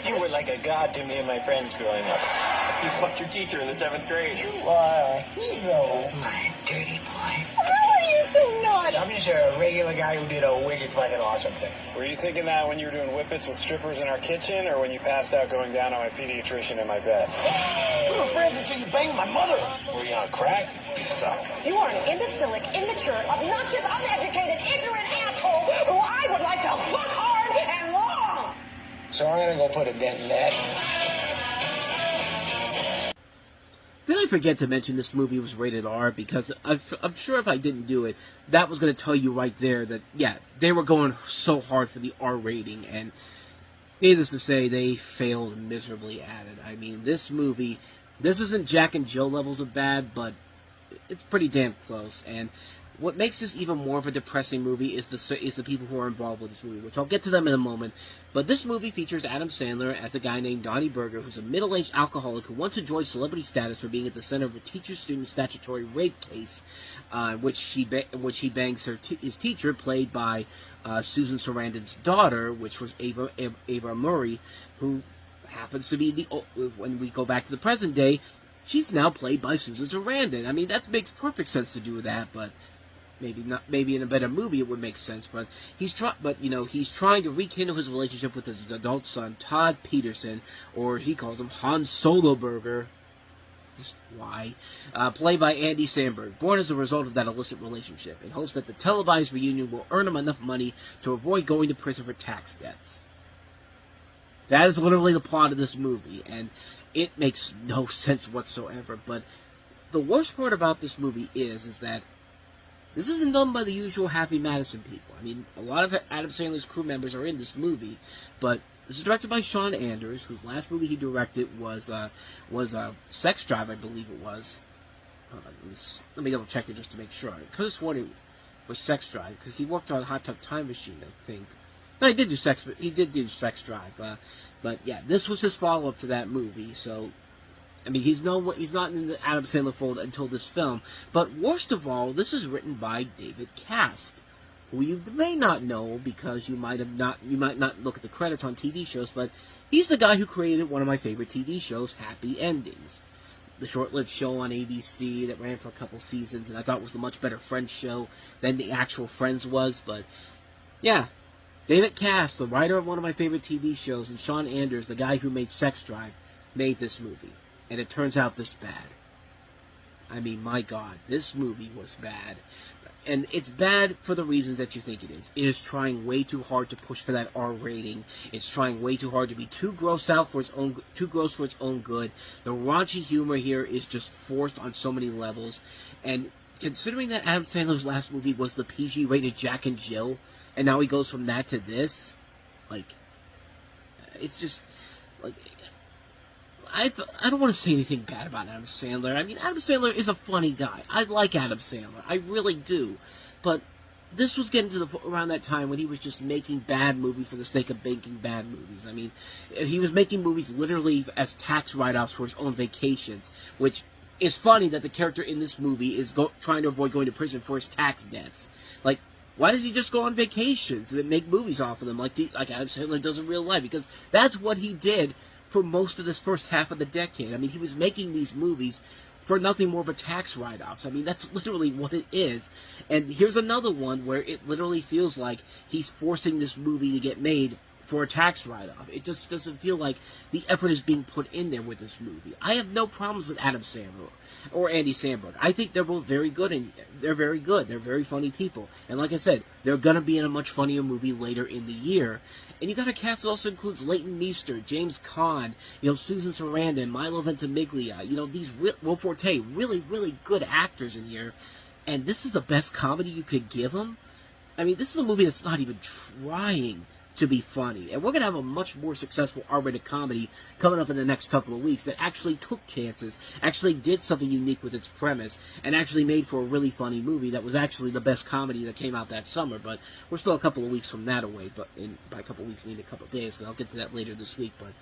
You were like a god to me and my friends growing up. You fucked your teacher in the 7th grade. You are a hero. My dirty boy. Why are you so naughty? I'm just a regular guy who did a wicked fucking awesome thing. Were you thinking that when you were doing whippets with strippers in our kitchen, or when you passed out going down on my pediatrician in my bed? We were friends until you banged my mother. Were you on crack? You suck. You are an imbecilic, immature, obnoxious, uneducated, ignorant asshole who I would like to fuck hard and long. So I'm gonna go put a dent in that. Did I forget to mention this movie was rated R? Because I'm sure if I didn't do it, that was going to tell you right there that, yeah, they were going so hard for the R rating, and needless to say, they failed miserably at it. I mean, this movie, this isn't Jack and Jill levels of bad, but it's pretty damn close, and what makes this even more of a depressing movie is the people who are involved with this movie, which I'll get to them in a moment. But this movie features Adam Sandler as a guy named Donnie Berger, who's a middle-aged alcoholic who once enjoyed celebrity status for being at the center of a teacher-student statutory rape case, which he bangs his teacher, played by Susan Sarandon's daughter, which was Ava Murray, who happens to be when we go back to the present day, she's now played by Susan Sarandon. I mean, that makes perfect sense to do that, but maybe not. Maybe in a better movie it would make sense. But he's trying to rekindle his relationship with his adult son, Todd Peterson, or he calls him Han Solo Burger. Just why? Played by Andy Samberg, born as a result of that illicit relationship, in hopes that the televised reunion will earn him enough money to avoid going to prison for tax debts. That is literally the plot of this movie, and it makes no sense whatsoever. But the worst part about this movie is that this isn't done by the usual Happy Madison people. I mean, a lot of Adam Sandler's crew members are in this movie, but this is directed by Sean Anders, whose last movie he directed was Sex Drive, I believe it was. Let me double check it just to make sure. I could have sworn it was Sex Drive, because he worked on Hot Tub Time Machine, I think. No, he did do Sex Drive, but yeah, this was his follow-up to that movie. So, I mean, he's not in the Adam Sandler fold until this film. But worst of all, this is written by David Casp, who you may not know because you might not look at the credits on TV shows, but he's the guy who created one of my favorite TV shows, Happy Endings, the short-lived show on ABC that ran for a couple seasons, and I thought was the much better Friends show than the actual Friends was. But yeah. David Cass, the writer of one of my favorite TV shows, and Sean Anders, the guy who made Sex Drive, made this movie. And it turns out this bad. I mean, my God, this movie was bad. And it's bad for the reasons that you think it is. It is trying way too hard to push for that R rating. It's trying way too hard to be too gross for its own good. The raunchy humor here is just forced on so many levels. And considering that Adam Sandler's last movie was the PG-rated Jack and Jill, and now he goes from that to this, like, it's just, like, I don't want to say anything bad about Adam Sandler. I mean, Adam Sandler is a funny guy. I like Adam Sandler. I really do. But this was getting to around that time when he was just making bad movies for the sake of making bad movies. I mean, he was making movies literally as tax write-offs for his own vacations, which is funny that the character in this movie is trying to avoid going to prison for his tax debts. Like, why does he just go on vacations and make movies off of them like Adam Sandler does in real life? Because that's what he did for most of this first half of the decade. I mean, he was making these movies for nothing more but tax write-offs. I mean, that's literally what it is. And here's another one where it literally feels like he's forcing this movie to get made for a tax write-off. It just doesn't feel like the effort is being put in there with this movie. I have no problems with Adam Sandler or Andy Samberg. I think they're both very good, and they're very good. They're very funny people. And like I said, they're going to be in a much funnier movie later in the year. And you got a cast that also includes Leighton Meester, James Caan, Susan Sarandon, Milo Ventimiglia, these Will Forte, really, really good actors in here. And this is the best comedy you could give them? I mean, this is a movie that's not even trying to be funny. And we're going to have a much more successful R-rated comedy coming up in the next couple of weeks that actually took chances, actually did something unique with its premise, and actually made for a really funny movie that was actually the best comedy that came out that summer. But we're still a couple of weeks from that away. But by a couple of weeks, we mean a couple of days, and I'll get to that later this week. But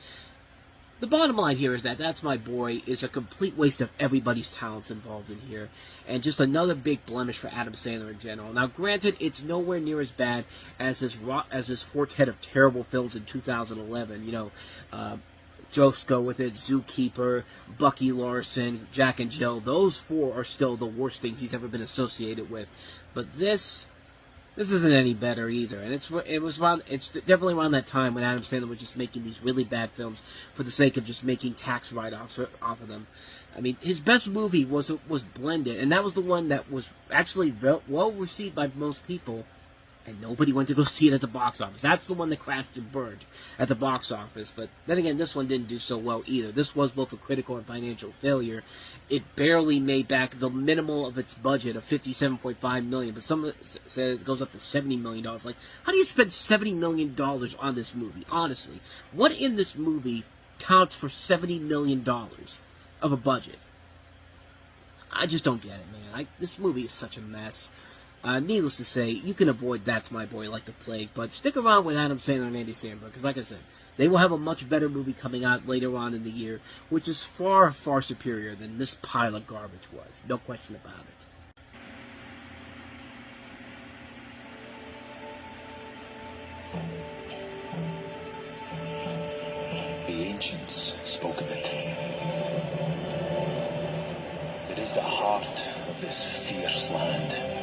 the bottom line here is that That's My Boy is a complete waste of everybody's talents involved in here, and just another big blemish for Adam Sandler in general. Now, granted, it's nowhere near as bad as his quartet of terrible films in 2011. Jokes Go With It, Zookeeper, Bucky Larson, Jack and Jill. Those four are still the worst things he's ever been associated with. But this isn't any better either, and it's definitely around that time when Adam Sandler was just making these really bad films for the sake of just making tax write-offs off of them. I mean, his best movie was Blended, and that was the one that was actually well received by most people, and nobody went to go see it at the box office. That's the one that crashed and burned at the box office. But then again, this one didn't do so well either. This was both a critical and financial failure. It barely made back the minimal of its budget of $57.5 million, but some says it goes up to $70 million. Like, how do you spend $70 million on this movie? Honestly, what in this movie counts for $70 million of a budget? I just don't get it, man. This movie is such a mess. Needless to say, you can avoid That's My Boy like the plague, but stick around with Adam Sandler and Andy Samberg, because like I said, they will have a much better movie coming out later on in the year, which is far, far superior than this pile of garbage was. No question about it. The ancients spoke of it. It is the heart of this fierce land.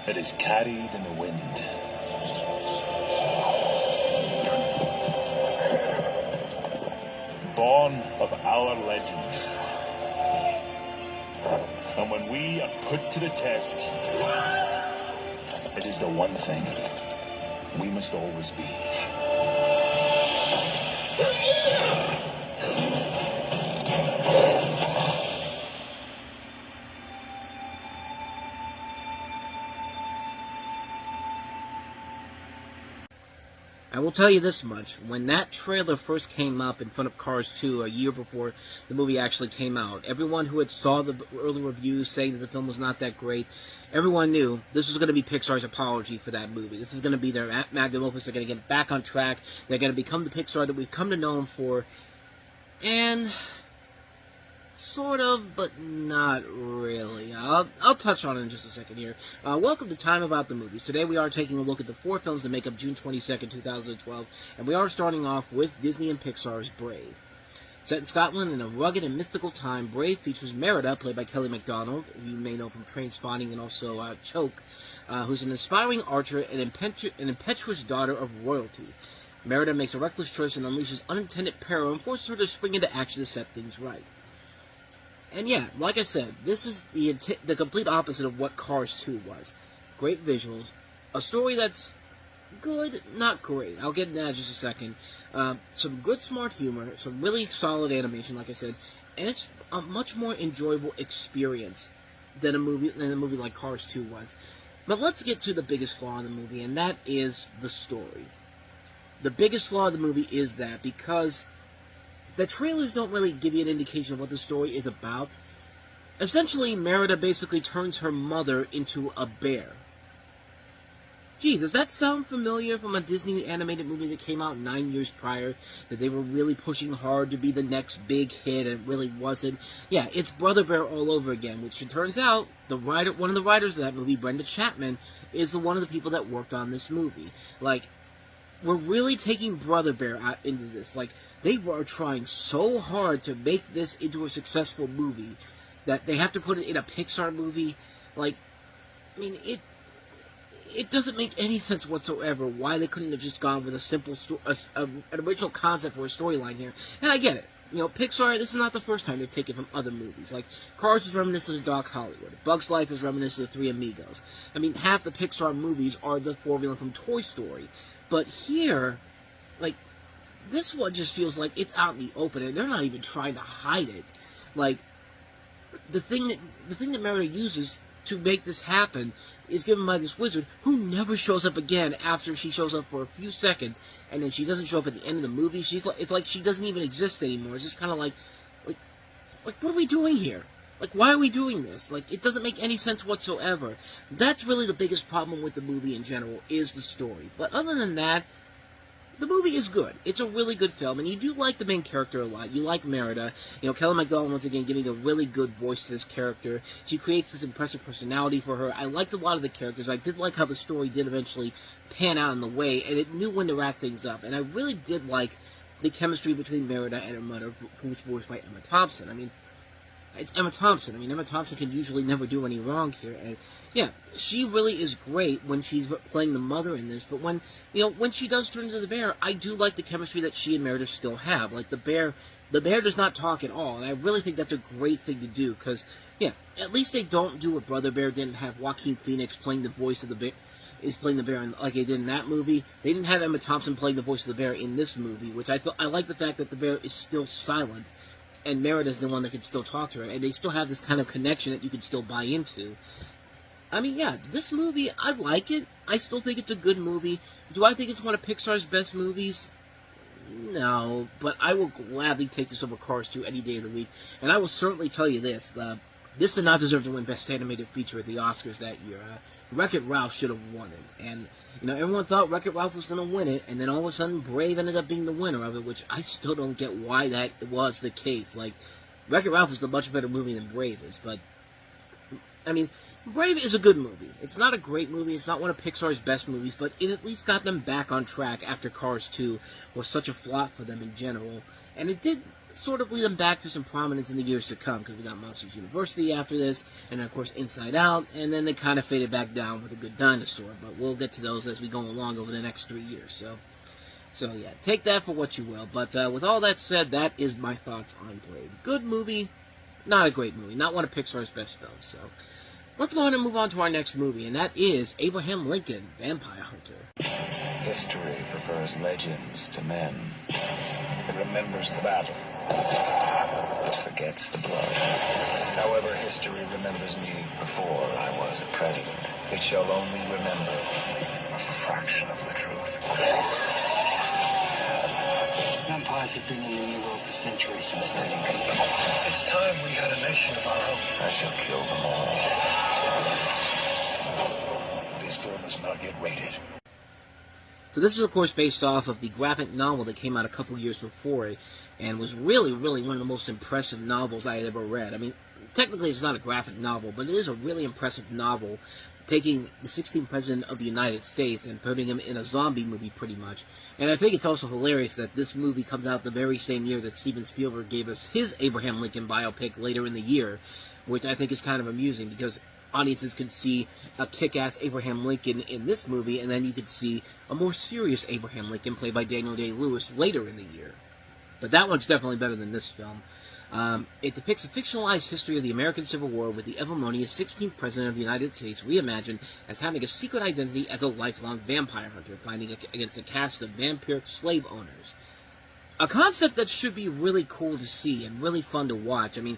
It is carried in the wind. Born of our legends. And when we are put to the test, it is the one thing we must always be. I will tell you this much, when that trailer first came up in front of Cars 2 a year before the movie actually came out, everyone who had saw the early reviews saying that the film was not that great, everyone knew this was going to be Pixar's apology for that movie. This is going to be their magnum opus. They're going to get back on track. They're going to become the Pixar that we've come to know them for. And sort of, but not really. I'll touch on it in just a second here. Welcome to Time About the Movies. Today we are taking a look at the 4 films that make up June 22nd, 2012, and we are starting off with Disney and Pixar's Brave. Set in Scotland in a rugged and mythical time, Brave features Merida, played by Kelly MacDonald, who you may know from Trainspotting and also Choke, who's an aspiring archer and an impetuous daughter of royalty. Merida makes a reckless choice and unleashes unintended peril and forces her to spring into action to set things right. And yeah, like I said, this is the complete opposite of what Cars 2 was. Great visuals, a story that's good, not great. I'll get into that in just a second. Some good, smart humor, some really solid animation, like I said, and it's a much more enjoyable experience than a movie like Cars 2 was. But let's get to the biggest flaw in the movie, and that is the story. The biggest flaw of the movie is that because the trailers don't really give you an indication of what the story is about. Essentially, Merida basically turns her mother into a bear. Gee, does that sound familiar from a Disney animated movie that came out 9 years prior? That they were really pushing hard to be the next big hit, and it really wasn't? Yeah, it's Brother Bear all over again, which it turns out, one of the writers of that movie, Brenda Chapman, is one of the people that worked on this movie. Like, we're really taking Brother Bear out into this. Like, they are trying so hard to make this into a successful movie that they have to put it in a Pixar movie. Like, I mean, it doesn't make any sense whatsoever why they couldn't have just gone with a simple an original concept for a storyline here. And I get it. You know, Pixar, this is not the first time they've taken from other movies. Like, Cars is reminiscent of Doc Hollywood. Bug's Life is reminiscent of Three Amigos. I mean, half the Pixar movies are the formula from Toy Story. But here, like, this one just feels like it's out in the open, and they're not even trying to hide it. Like, the thing that Merida uses to make this happen is given by this wizard who never shows up again after she shows up for a few seconds, and then she doesn't show up at the end of the movie. It's like she doesn't even exist anymore. It's just kind of like, what are we doing here? Like, why are we doing this? Like, it doesn't make any sense whatsoever. That's really the biggest problem with the movie in general, is the story. But other than that, the movie is good. It's a really good film, and you do like the main character a lot. You like Merida. You know, Kelly MacDonald, once again, giving a really good voice to this character. She creates this impressive personality for her. I liked a lot of the characters. I did like how the story did eventually pan out in the way, and it knew when to wrap things up. And I really did like the chemistry between Merida and her mother, who's voiced by Emma Thompson. I mean, it's Emma Thompson. I mean, Emma Thompson can usually never do any wrong here. And, yeah, she really is great when she's playing the mother in this. But when she does turn into the bear, I do like the chemistry that she and Meredith still have. Like, the bear does not talk at all. And I really think that's a great thing to do. Because, yeah, at least they don't do what Brother Bear didn't have Joaquin Phoenix playing the voice of the bear. Is playing the bear like they did in that movie. They didn't have Emma Thompson playing the voice of the bear in this movie, which I like the fact that the bear is still silent. And Merida's the one that can still talk to her, and they still have this kind of connection that you can still buy into. I mean, yeah, this movie, I like it. I still think it's a good movie. Do I think it's one of Pixar's best movies? No, but I will gladly take this over Cars 2 any day of the week. And I will certainly tell you this. This did not deserve to win Best Animated Feature at the Oscars that year. Wreck-It Ralph should have won it. And, everyone thought Wreck-It Ralph was going to win it, and then all of a sudden Brave ended up being the winner of it, which I still don't get why that was the case. Like, Wreck-It Ralph is a much better movie than Brave is, but, Brave is a good movie. It's not a great movie. It's not one of Pixar's best movies, but it at least got them back on track after Cars 2 was such a flop for them in general. And it did sort of lead them back to some prominence in the years to come, because we got Monsters University after this, and of course Inside Out, and then they kind of faded back down with A Good Dinosaur. But we'll get to those as we go along over the next 3 years. So yeah, take that for what you will. But with all that said, that is my thoughts on Brave. Good movie, not a great movie. Not one of Pixar's best films. So let's go ahead and move on to our next movie, and that is Abraham Lincoln, Vampire Hunter. History prefers legends to men. It remembers the battle. It forgets the blood. However, history remembers me before I was a president. It shall only remember a fraction of the truth. Vampires have been in the New World for centuries, Mr. Lincoln. It's time we had a nation of our own. I shall kill them all. This film is not yet rated. So this is, of course, based off of the graphic novel that came out a couple years before it, and was really, really one of the most impressive novels I had ever read. Technically it's not a graphic novel, but it is a really impressive novel, taking the 16th President of the United States and putting him in a zombie movie, pretty much. And I think it's also hilarious that this movie comes out the very same year that Steven Spielberg gave us his Abraham Lincoln biopic later in the year, which I think is kind of amusing, because audiences could see a kick-ass Abraham Lincoln in this movie, and then you could see a more serious Abraham Lincoln played by Daniel Day-Lewis later in the year. But that one's definitely better than this film. It depicts a fictionalized history of the American Civil War with the Evermonious 16th President of the United States reimagined as having a secret identity as a lifelong vampire hunter, fighting against a cast of vampiric slave owners. A concept that should be really cool to see and really fun to watch. Timur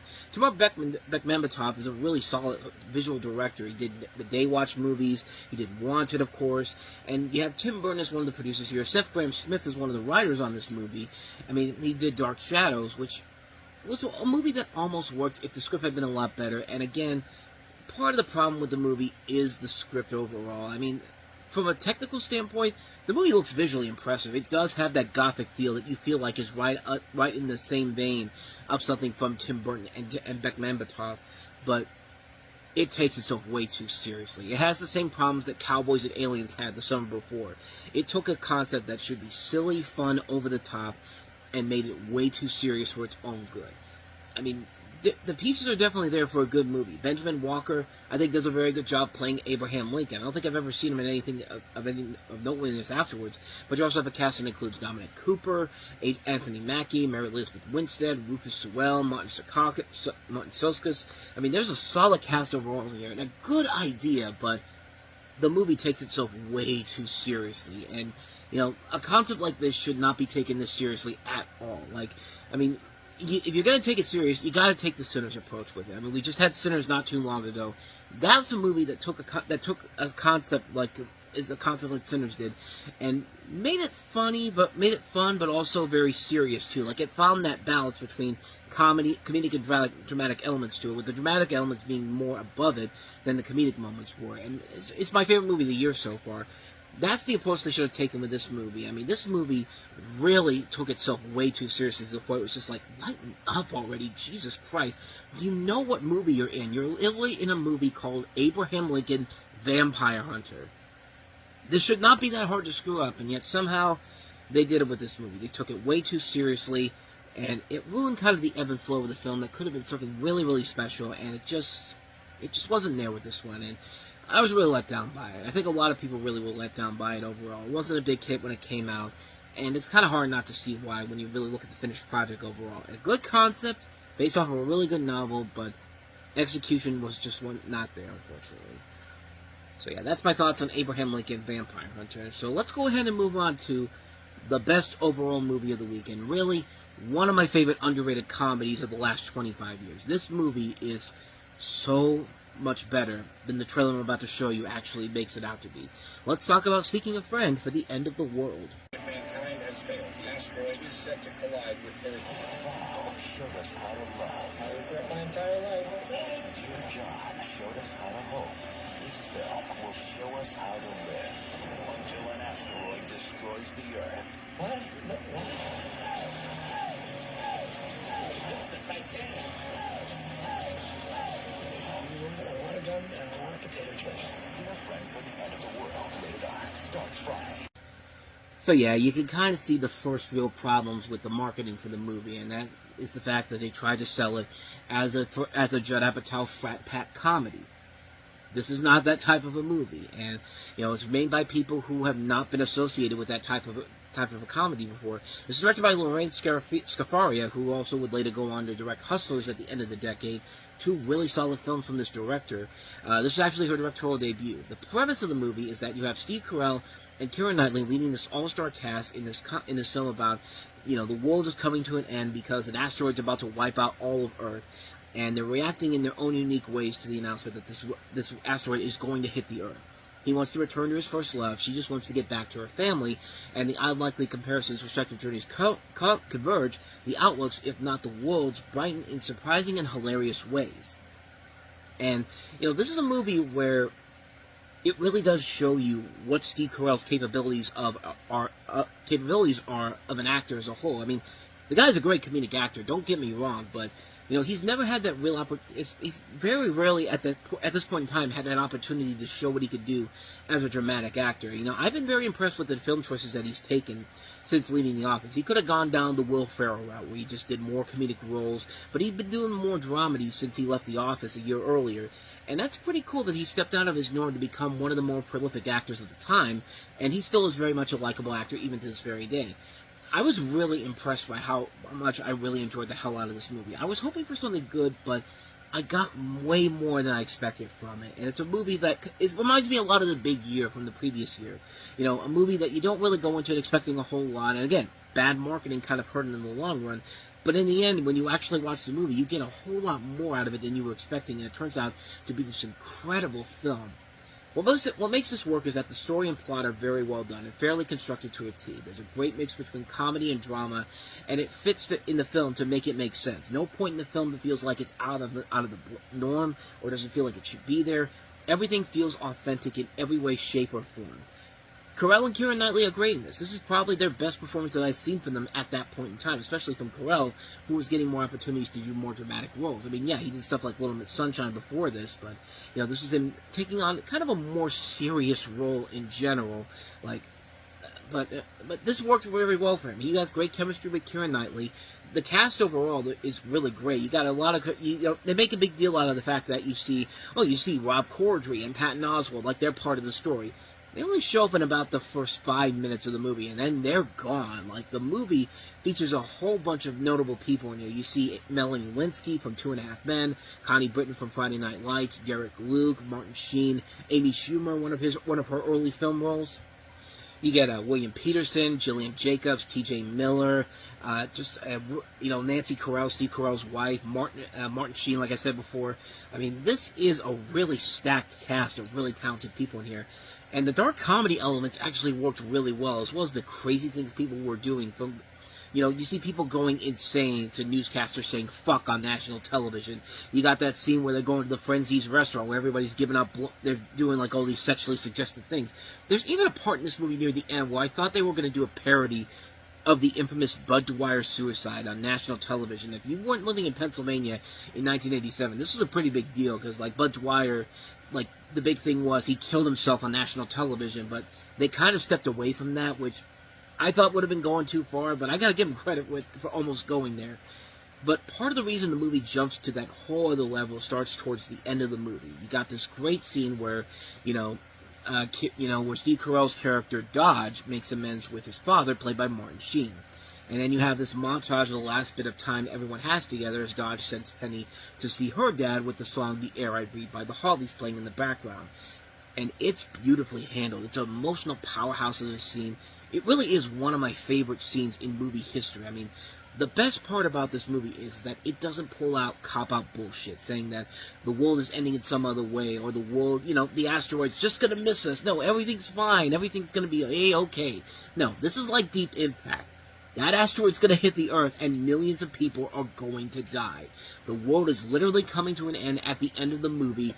Bekmambetov is a really solid visual director. He did the Daywatch movies, he did Wanted, of course, and you have Tim Burton as one of the producers here. Seth Grahame-Smith is one of the writers on this movie. He did Dark Shadows, which was a movie that almost worked if the script had been a lot better. And again, part of the problem with the movie is the script overall. From a technical standpoint, the movie looks visually impressive. It does have that gothic feel that you feel like is right in the same vein of something from Tim Burton and Bekmambetov, but it takes itself way too seriously. It has the same problems that Cowboys and Aliens had the summer before. It took a concept that should be silly, fun, over the top, and made it way too serious for its own good. The pieces are definitely there for a good movie. Benjamin Walker, I think, does a very good job playing Abraham Lincoln. I don't think I've ever seen him in anything of noteworthiness afterwards. But you also have a cast that includes Dominic Cooper, Anthony Mackie, Mary Elizabeth Winstead, Rufus Sewell, Martin Soskas. There's a solid cast overall here, and a good idea, but the movie takes itself way too seriously. And, a concept like this should not be taken this seriously at all. If you're going to take it serious, you got to take the Sinners approach with it. We just had Sinners not too long ago. That's a movie that took a concept like Sinners did, and made it fun, but also very serious too. It found that balance between comedic and dramatic elements to it, with the dramatic elements being more above it than the comedic moments were. And it's my favorite movie of the year so far. That's the approach they should have taken with this movie. This movie really took itself way too seriously to the point it was just like, lighten up already, Jesus Christ. Do you know what movie you're in? You're literally in a movie called Abraham Lincoln, Vampire Hunter. This should not be that hard to screw up, and yet somehow they did it with this movie. They took it way too seriously, and it ruined kind of the ebb and flow of the film that could have been something really, really special, and it just wasn't there with this one, and I was really let down by it. I think a lot of people really were let down by it overall. It wasn't a big hit when it came out, and it's kind of hard not to see why when you really look at the finished project overall. A good concept, based off of a really good novel, but execution was just not there, unfortunately. So yeah, that's my thoughts on Abraham Lincoln, Vampire Hunter. So let's go ahead and move on to the best overall movie of the week, and really one of my favorite underrated comedies of the last 25 years. This movie is so much better than the trailer I'm about to show you actually makes it out to be. Let's talk about Seeking a Friend for the End of the World. Mankind has failed. Asteroid expect to collide with Earth. Val showed us how to love. I regret my entire life. Dear John showed us how to hope. This film will show us how to live until an asteroid destroys the Earth. What? What? This is the Titanic. A lot of guns and a lot of potato chips. Get a friend for the end of the world. Rated R starts Friday. So yeah, you can kind of see the first real problems with the marketing for the movie, and that is the fact that they tried to sell it as a Judd Apatow frat pack comedy. This is not that type of a movie, and it's made by people who have not been associated with that type of a comedy before. This is directed by Lorraine Scafaria, who also would later go on to direct Hustlers at the end of the decade. Two really solid films from this director. This is actually her directorial debut. The premise of the movie is that you have Steve Carell and Keira Knightley leading this all-star cast in this film about, the world is coming to an end because an asteroid's about to wipe out all of Earth, and they're reacting in their own unique ways to the announcement that this asteroid is going to hit the Earth. He wants to return to his first love. She just wants to get back to her family, and the unlikely comparisons respective journeys converge, the outlooks, if not the worlds, brighten in surprising and hilarious ways. And, this is a movie where it really does show you what Steve Carell's capabilities are of an actor as a whole. I mean, the guy's a great comedic actor, don't get me wrong, but he's never had that real he's very rarely at this point in time had an opportunity to show what he could do as a dramatic actor. I've been very impressed with the film choices that he's taken since leaving The Office. He could have gone down the Will Ferrell route, where he just did more comedic roles, but he's been doing more dramedy since he left The Office a year earlier. And that's pretty cool that he stepped out of his norm to become one of the more prolific actors of the time, and he still is very much a likable actor even to this very day. I was really impressed by how much I really enjoyed the hell out of this movie. I was hoping for something good, but I got way more than I expected from it. And it's a movie that reminds me a lot of The Big Year from the previous year. A movie that you don't really go into it expecting a whole lot. And again, bad marketing kind of hurt it in the long run. But in the end, when you actually watch the movie, you get a whole lot more out of it than you were expecting. And it turns out to be this incredible film. What makes this work is that the story and plot are very well done and fairly constructed to a T. There's a great mix between comedy and drama, and it fits in the film to make it make sense. No point in the film that feels like it's out of the norm or doesn't feel like it should be there. Everything feels authentic in every way, shape, or form. Carell and Keira Knightley are great in this. This is probably their best performance that I've seen from them at that point in time, especially from Carell, who was getting more opportunities to do more dramatic roles. I mean, yeah, he did stuff like Little Miss Sunshine before this, but, this is him taking on kind of a more serious role in general. But this worked very well for him. He has great chemistry with Keira Knightley. The cast overall is really great. You got a lot of, they make a big deal out of the fact that you see Rob Corddry and Patton Oswalt, like they're part of the story. They only show up in about the first 5 minutes of the movie, and then they're gone. Like, the movie features a whole bunch of notable people in here. You see Melanie Lynskey from 2.5 Men, Connie Britton from Friday Night Lights, Derek Luke, Martin Sheen, Amy Schumer, one of her early film roles. You get William Peterson, Gillian Jacobs, T.J. Miller, Nancy Carell, Steve Carell's wife, Martin Sheen, like I said before. I mean, this is a really stacked cast of really talented people in here. And the dark comedy elements actually worked really well as the crazy things people were doing. From, you see people going insane to newscasters saying fuck on national television. You got that scene where they're going to the Frenzies restaurant where everybody's giving up, they're doing like all these sexually suggestive things. There's even a part in this movie near the end where I thought they were going to do a parody of the infamous Bud Dwyer suicide on national television. If you weren't living in Pennsylvania in 1987, this was a pretty big deal because, like, Bud Dwyer, like, the big thing was he killed himself on national television, but they kind of stepped away from that, which I thought would have been going too far, but I gotta give them credit for almost going there. But part of the reason the movie jumps to that whole other level starts towards the end of the movie. You got this great scene where, where Steve Carell's character Dodge makes amends with his father, played by Martin Sheen. And then you have this montage of the last bit of time everyone has together as Dodge sends Penny to see her dad with the song The Air I Breathe by the Hollies playing in the background. And it's beautifully handled. It's an emotional powerhouse of this scene. It really is one of my favorite scenes in movie history. I mean, the best part about this movie is that it doesn't pull out cop-out bullshit, saying that the world is ending in some other way, or the world, the asteroid's just gonna miss us. No, everything's fine. Everything's gonna be A-okay. No, this is like Deep Impact. That asteroid's going to hit the Earth, and millions of people are going to die. The world is literally coming to an end at the end of the movie.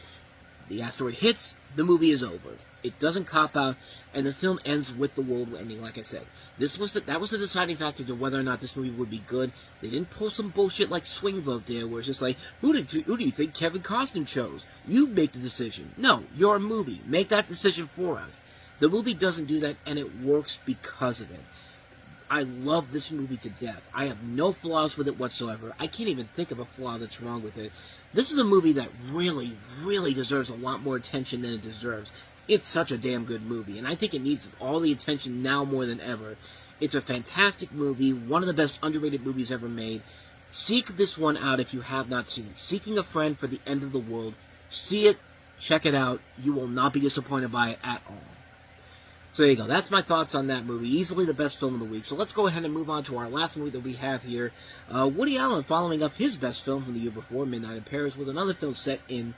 The asteroid hits, the movie is over. It doesn't cop out, and the film ends with the world ending, like I said. That was the deciding factor to whether or not this movie would be good. They didn't pull some bullshit like Swing Vote there, where it's just like, who do you think Kevin Costner chose? You make the decision. No, you're a movie. Make that decision for us. The movie doesn't do that, and it works because of it. I love this movie to death. I have no flaws with it whatsoever. I can't even think of a flaw that's wrong with it. This is a movie that really, really deserves a lot more attention than it deserves. It's such a damn good movie, and I think it needs all the attention now more than ever. It's a fantastic movie, one of the best underrated movies ever made. Seek this one out if you have not seen it. Seeking a Friend for the End of the World. See it, check it out. You will not be disappointed by it at all. So there you go. That's my thoughts on that movie. Easily the best film of the week. So let's go ahead and move on to our last movie that we have here. Woody Allen following up his best film from the year before, Midnight in Paris, with another film set in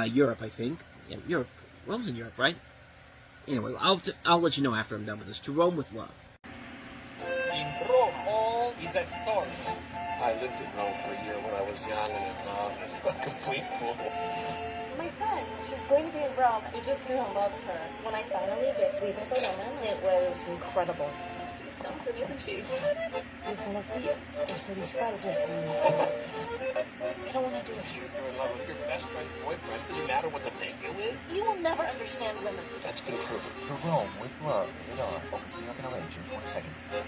Europe, I think. Yeah, Europe. Well, it was in Europe, right? Anyway, I'll let you know after I'm done with this. To Rome with Love. In Rome, all is a story. I lived in Rome for a year when I was young and in love and a complete fool. My friend, she's going to be in Rome. You're just going to love her. When I finally get sleeping with a woman, it was incredible. She's so pretty, isn't she? Yo sono qui e se disparo just I don't want to do it. You're in love with your best friend's boyfriend. Doesn't matter what the venue is. You will never understand women. That's been proven. To Rome with Love. Open to CLIPLESS, June 22nd.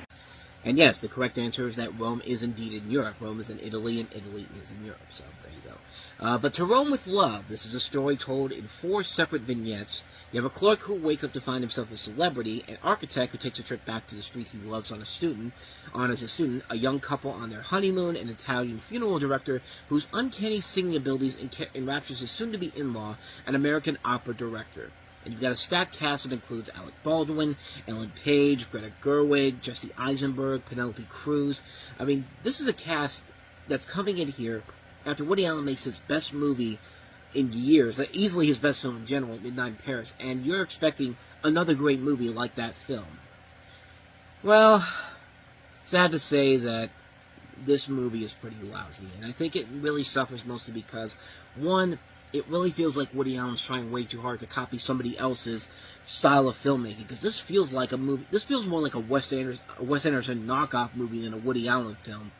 And yes, the correct answer is that Rome is indeed in Europe. Rome is in Italy, and Italy is in Europe. So there you go. But To Rome with Love, this is a story told in 4 separate vignettes. You have a clerk who wakes up to find himself a celebrity, an architect who takes a trip back to the street he loves as a student, a young couple on their honeymoon, an Italian funeral director whose uncanny singing abilities enraptures his soon-to-be in-law, an American opera director. And you've got a stacked cast that includes Alec Baldwin, Ellen Page, Greta Gerwig, Jesse Eisenberg, Penelope Cruz. I mean, this is a cast that's coming in here after Woody Allen makes his best movie in years, easily his best film in general, Midnight in Paris, and you're expecting another great movie like that film. Well, sad to say that this movie is pretty lousy, and I think it really suffers mostly because, one, it really feels like Woody Allen's trying way too hard to copy somebody else's style of filmmaking, because this feels like a movie, this feels more like a Wes Anderson knockoff movie than a Woody Allen film.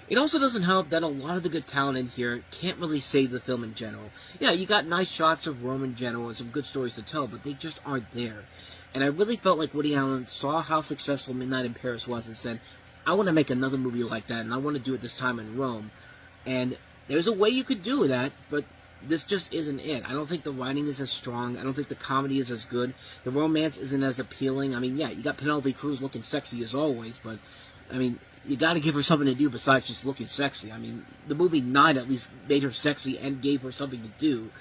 It also doesn't help that a lot of the good talent in here can't really save the film in general. Yeah, you got nice shots of Rome in general and some good stories to tell, but they just aren't there. And I really felt like Woody Allen saw how successful Midnight in Paris was and said, I want to make another movie like that, and I want to do it this time in Rome. And there's a way you could do that, but this just isn't it. I don't think the writing is as strong. I don't think the comedy is as good. The romance isn't as appealing. I mean, yeah, you got Penelope Cruz looking sexy as always, but, I mean, you got to give her something to do besides just looking sexy. I mean, the movie 9 at least made her sexy and gave her something to do.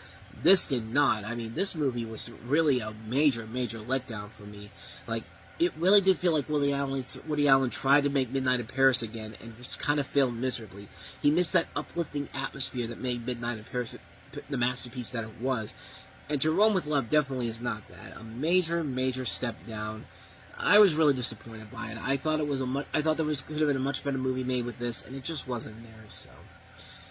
This did not. I mean, this movie was really a major, major letdown for me. Like, it really did feel like Woody Allen tried to make Midnight in Paris again and just kind of failed miserably. He missed that uplifting atmosphere that made Midnight in Paris the masterpiece that it was. And To Rome with Love definitely is not that. A major, major step down. I was really disappointed by it. I thought there could have been a much better movie made with this, and it just wasn't there. So,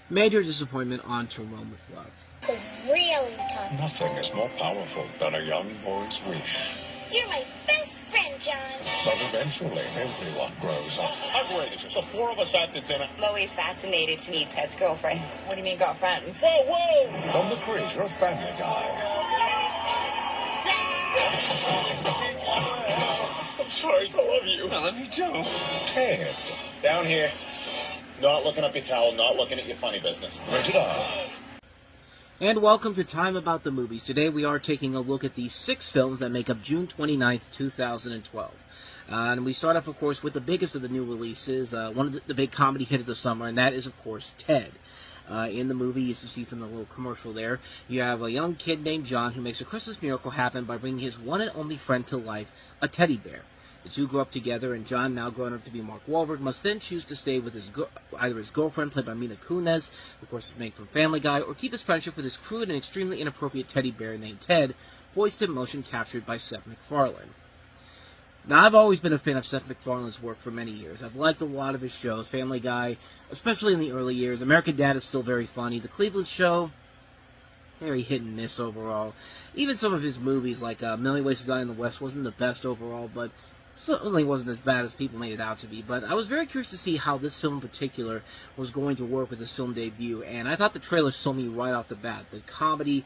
major disappointment on To Rome with Love. The really tough. Nothing is more powerful than a young boy's wish. You're my best friend, John. But eventually, everyone grows up. How great is this? The 4 of us out to dinner. I'm always fascinated to meet Ted's girlfriend. What do you mean, girlfriends? Oh, whoa! From the creator of Family Guy. I'm sorry, I love you. I love you too. Ted. Down here. Not looking up your towel, not looking at your funny business. Rated R. And welcome to Time About the Movies. Today we are taking a look at the 6 films that make up June 29th, 2012. And we start off, of course, with the biggest of the new releases, one of the big comedy hit of the summer, and that is, of course, Ted. In the movie, as you see from the little commercial there, you have a young kid named John who makes a Christmas miracle happen by bringing his one and only friend to life, a teddy bear. The two grow up together, and John, now grown up to be Mark Wahlberg, must then choose to stay with either his girlfriend, played by Mila Kunis, of course is made from Family Guy, or keep his friendship with his crude and extremely inappropriate teddy bear named Ted, voiced and motion captured by Seth MacFarlane. Now, I've always been a fan of Seth MacFarlane's work for many years. I've liked a lot of his shows, Family Guy, especially in the early years. American Dad is still very funny. The Cleveland Show, very hit and miss overall. Even some of his movies, like Million Ways to Die in the West, wasn't the best overall, but certainly wasn't as bad as people made it out to be. But I was very curious to see how this film in particular was going to work with his film debut, and I thought the trailer sold me right off the bat. The comedy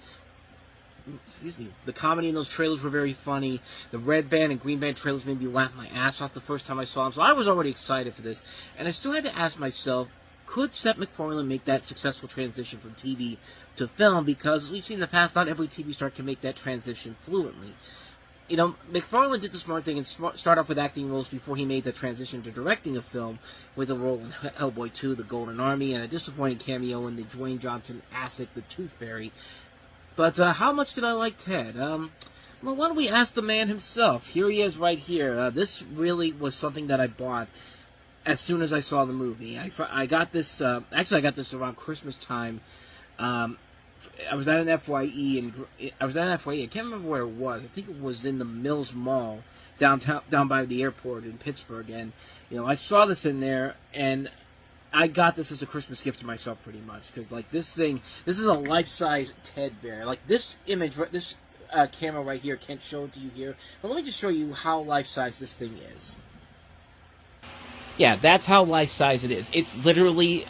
in those trailers were very funny. The red band and green band trailers made me laugh my ass off the first time I saw them, so I was already excited for this. And I still had to ask myself, could Seth MacFarlane make that successful transition from TV to film? Because, as we've seen in the past, not every TV star can make that transition fluently. You know, MacFarlane did the smart thing and start off with acting roles before he made the transition to directing a film, with a role in Hellboy 2, The Golden Army, and a disappointing cameo in the Dwayne Johnson ASIC, The Tooth Fairy. But how much did I like Ted? Well, why don't we ask the man himself? Here he is right here. This really was something that I bought as soon as I saw the movie. I got this, actually I got this around Christmas time. I was at an FYE, I can't remember where it was. I think it was in the Mills Mall, down by the airport in Pittsburgh. And, you know, I saw this in there, and I got this as a Christmas gift to myself, pretty much, because, like, this is a life-size Ted bear. Like, this image, this camera right here can't show it to you here, but let me just show you how life-size this thing is. Yeah, that's how life-size it is. It's literally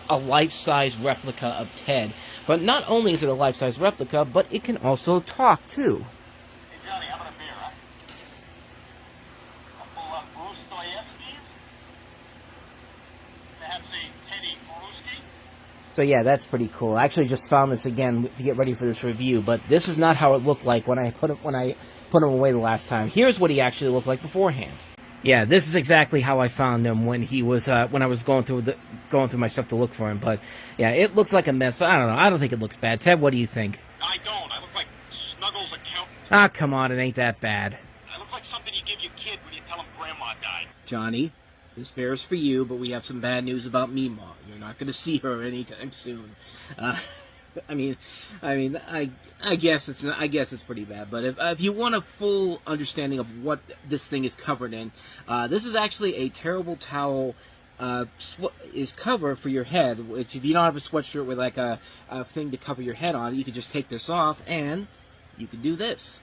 a life-size replica of Ted. But not only is it a life-size replica, but it can also talk, too. Hey, Johnny, how about a beer, huh? A full Bruce Dostoevsky? Perhaps a Teddy Bruschi? So yeah, that's pretty cool. I actually just found this again to get ready for this review, but this is not how it looked like when I put him away the last time. Here's what he actually looked like beforehand. Yeah, this is exactly how I found him when he was when I was going through my stuff to look for him. But yeah, it looks like a mess. But I don't know. I don't think it looks bad. Ted, what do you think? I don't. I look like Snuggles' accountant. Ah, come on, it ain't that bad. I look like something you give your kid when you tell him Grandma died. Johnny, this bear is for you, but we have some bad news about Meemaw. You're not going to see her anytime soon. I guess it's pretty bad. But if you want a full understanding of what this thing is covered in, this is actually a terrible towel is cover for your head. Which, if you don't have a sweatshirt with like a thing to cover your head on, you can just take this off and you can do this.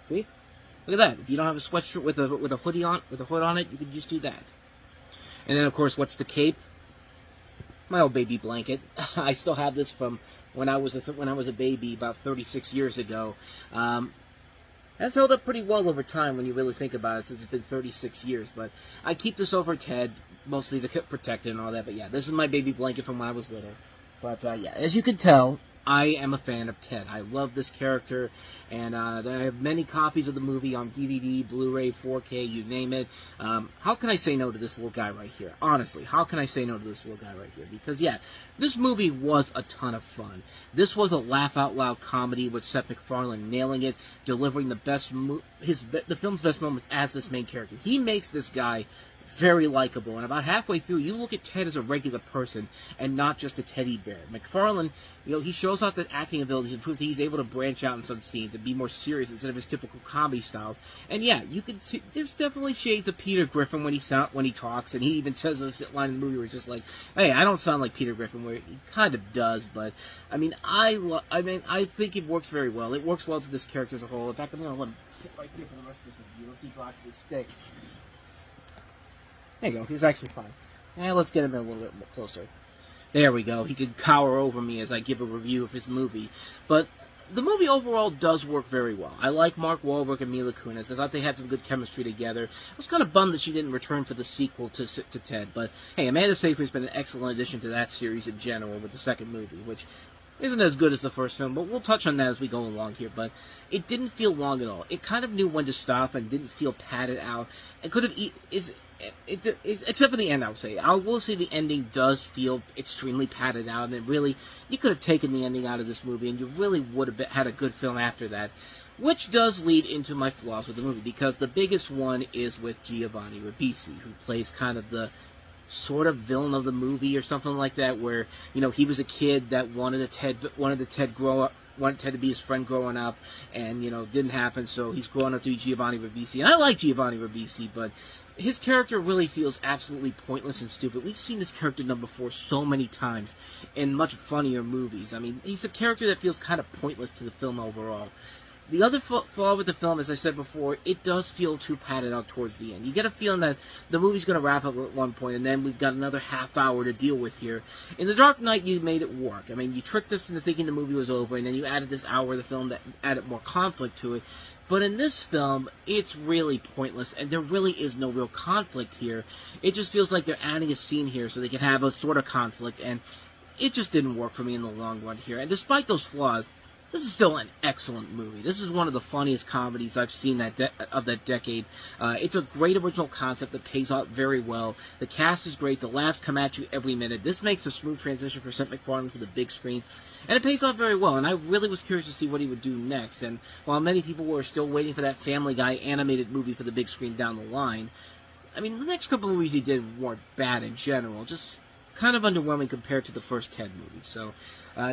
See? Look at that. If you don't have a sweatshirt with a hoodie on, with a hood on it, you can just do that. And then, of course, what's the cape? My old baby blanket. I still have this from when I was a baby about 36 years ago. That's held up pretty well over time when you really think about it, since it's been 36 years. But I keep this over Ted, mostly to protect it and all that. But yeah, this is my baby blanket from when I was little. But yeah, as you can tell, I am a fan of Ted. I love this character, and I have many copies of the movie on DVD, Blu-ray, 4K, you name it. How can I say no to this little guy right here? Honestly, how can I say no to this little guy right here? Because, yeah, this movie was a ton of fun. This was a laugh-out-loud comedy with Seth MacFarlane nailing it, delivering the film's best moments as this main character. He makes this guy very likable, and about halfway through, you look at Ted as a regular person and not just a teddy bear. MacFarlane, you know, he shows off that acting ability and proves that he's able to branch out in some scenes and be more serious instead of his typical comedy styles. And yeah, you can see there's definitely shades of Peter Griffin when he talks, and he even says this line in the movie where he's just like, "Hey, I don't sound like Peter Griffin," where he kind of does, but I mean, I think it works very well. It works well to this character as a whole. In fact, I'm gonna let him sit right here for the rest of this review. Let's see if he drops his stick. There you go. He's actually fine. Now let's get him in a little bit more closer. There we go. He can cower over me as I give a review of his movie. But the movie overall does work very well. I like Mark Wahlberg and Mila Kunis. I thought they had some good chemistry together. I was kind of bummed that she didn't return for the sequel to Ted. But hey, Amanda Seyfried's been an excellent addition to that series in general with the second movie, which isn't as good as the first film, but we'll touch on that as we go along here. But it didn't feel long at all. It kind of knew when to stop and didn't feel padded out. It could have except for the end, I would say. I will say the ending does feel extremely padded out, and really, you could have taken the ending out of this movie, and you really would have had a good film after that. Which does lead into my flaws with the movie, because the biggest one is with Giovanni Ribisi, who plays kind of the sort of villain of the movie or something like that, where, you know, he was a kid that wanted the Ted wanted Ted to be his friend growing up, and, you know, didn't happen, so he's growing up to be Giovanni Ribisi. And I like Giovanni Ribisi, but his character really feels absolutely pointless and stupid. We've seen this character done before so many times in much funnier movies. I mean, he's a character that feels kind of pointless to the film overall. The other flaw with the film, as I said before, it does feel too padded out towards the end. You get a feeling that the movie's going to wrap up at one point, and then we've got another half hour to deal with here. In The Dark Knight, you made it work. I mean, you tricked us into thinking the movie was over, and then you added this hour of the film that added more conflict to it. But in this film, it's really pointless, and there really is no real conflict here. It just feels like they're adding a scene here so they can have a sort of conflict, and it just didn't work for me in the long run here. And despite those flaws, this is still an excellent movie. This is one of the funniest comedies I've seen of that decade. It's a great original concept that pays out very well. The cast is great. The laughs come at you every minute. This makes a smooth transition for Seth MacFarlane to the big screen. And it pays off very well, and I really was curious to see what he would do next. And while many people were still waiting for that Family Guy animated movie for the big screen down the line, I mean, the next couple of movies he did weren't bad in general, just kind of underwhelming compared to the first Ted movie. So,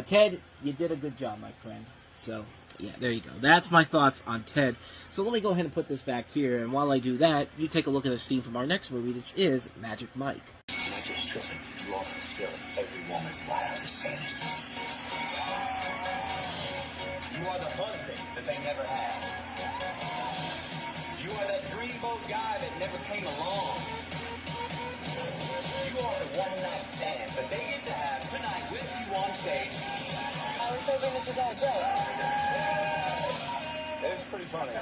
Ted, you did a good job, my friend. So, yeah, there you go. That's my thoughts on Ted. So let me go ahead and put this back here, and while I do that, you take a look at a scene from our next movie, which is Magic Mike. Magic stripping, you often fill every woman's wildest fantasies. You are the husband that they never had. You are that dreamboat guy that never came along. You are the one-night stand that they get to have tonight with you on stage. I was hoping this was all joke. It's pretty funny.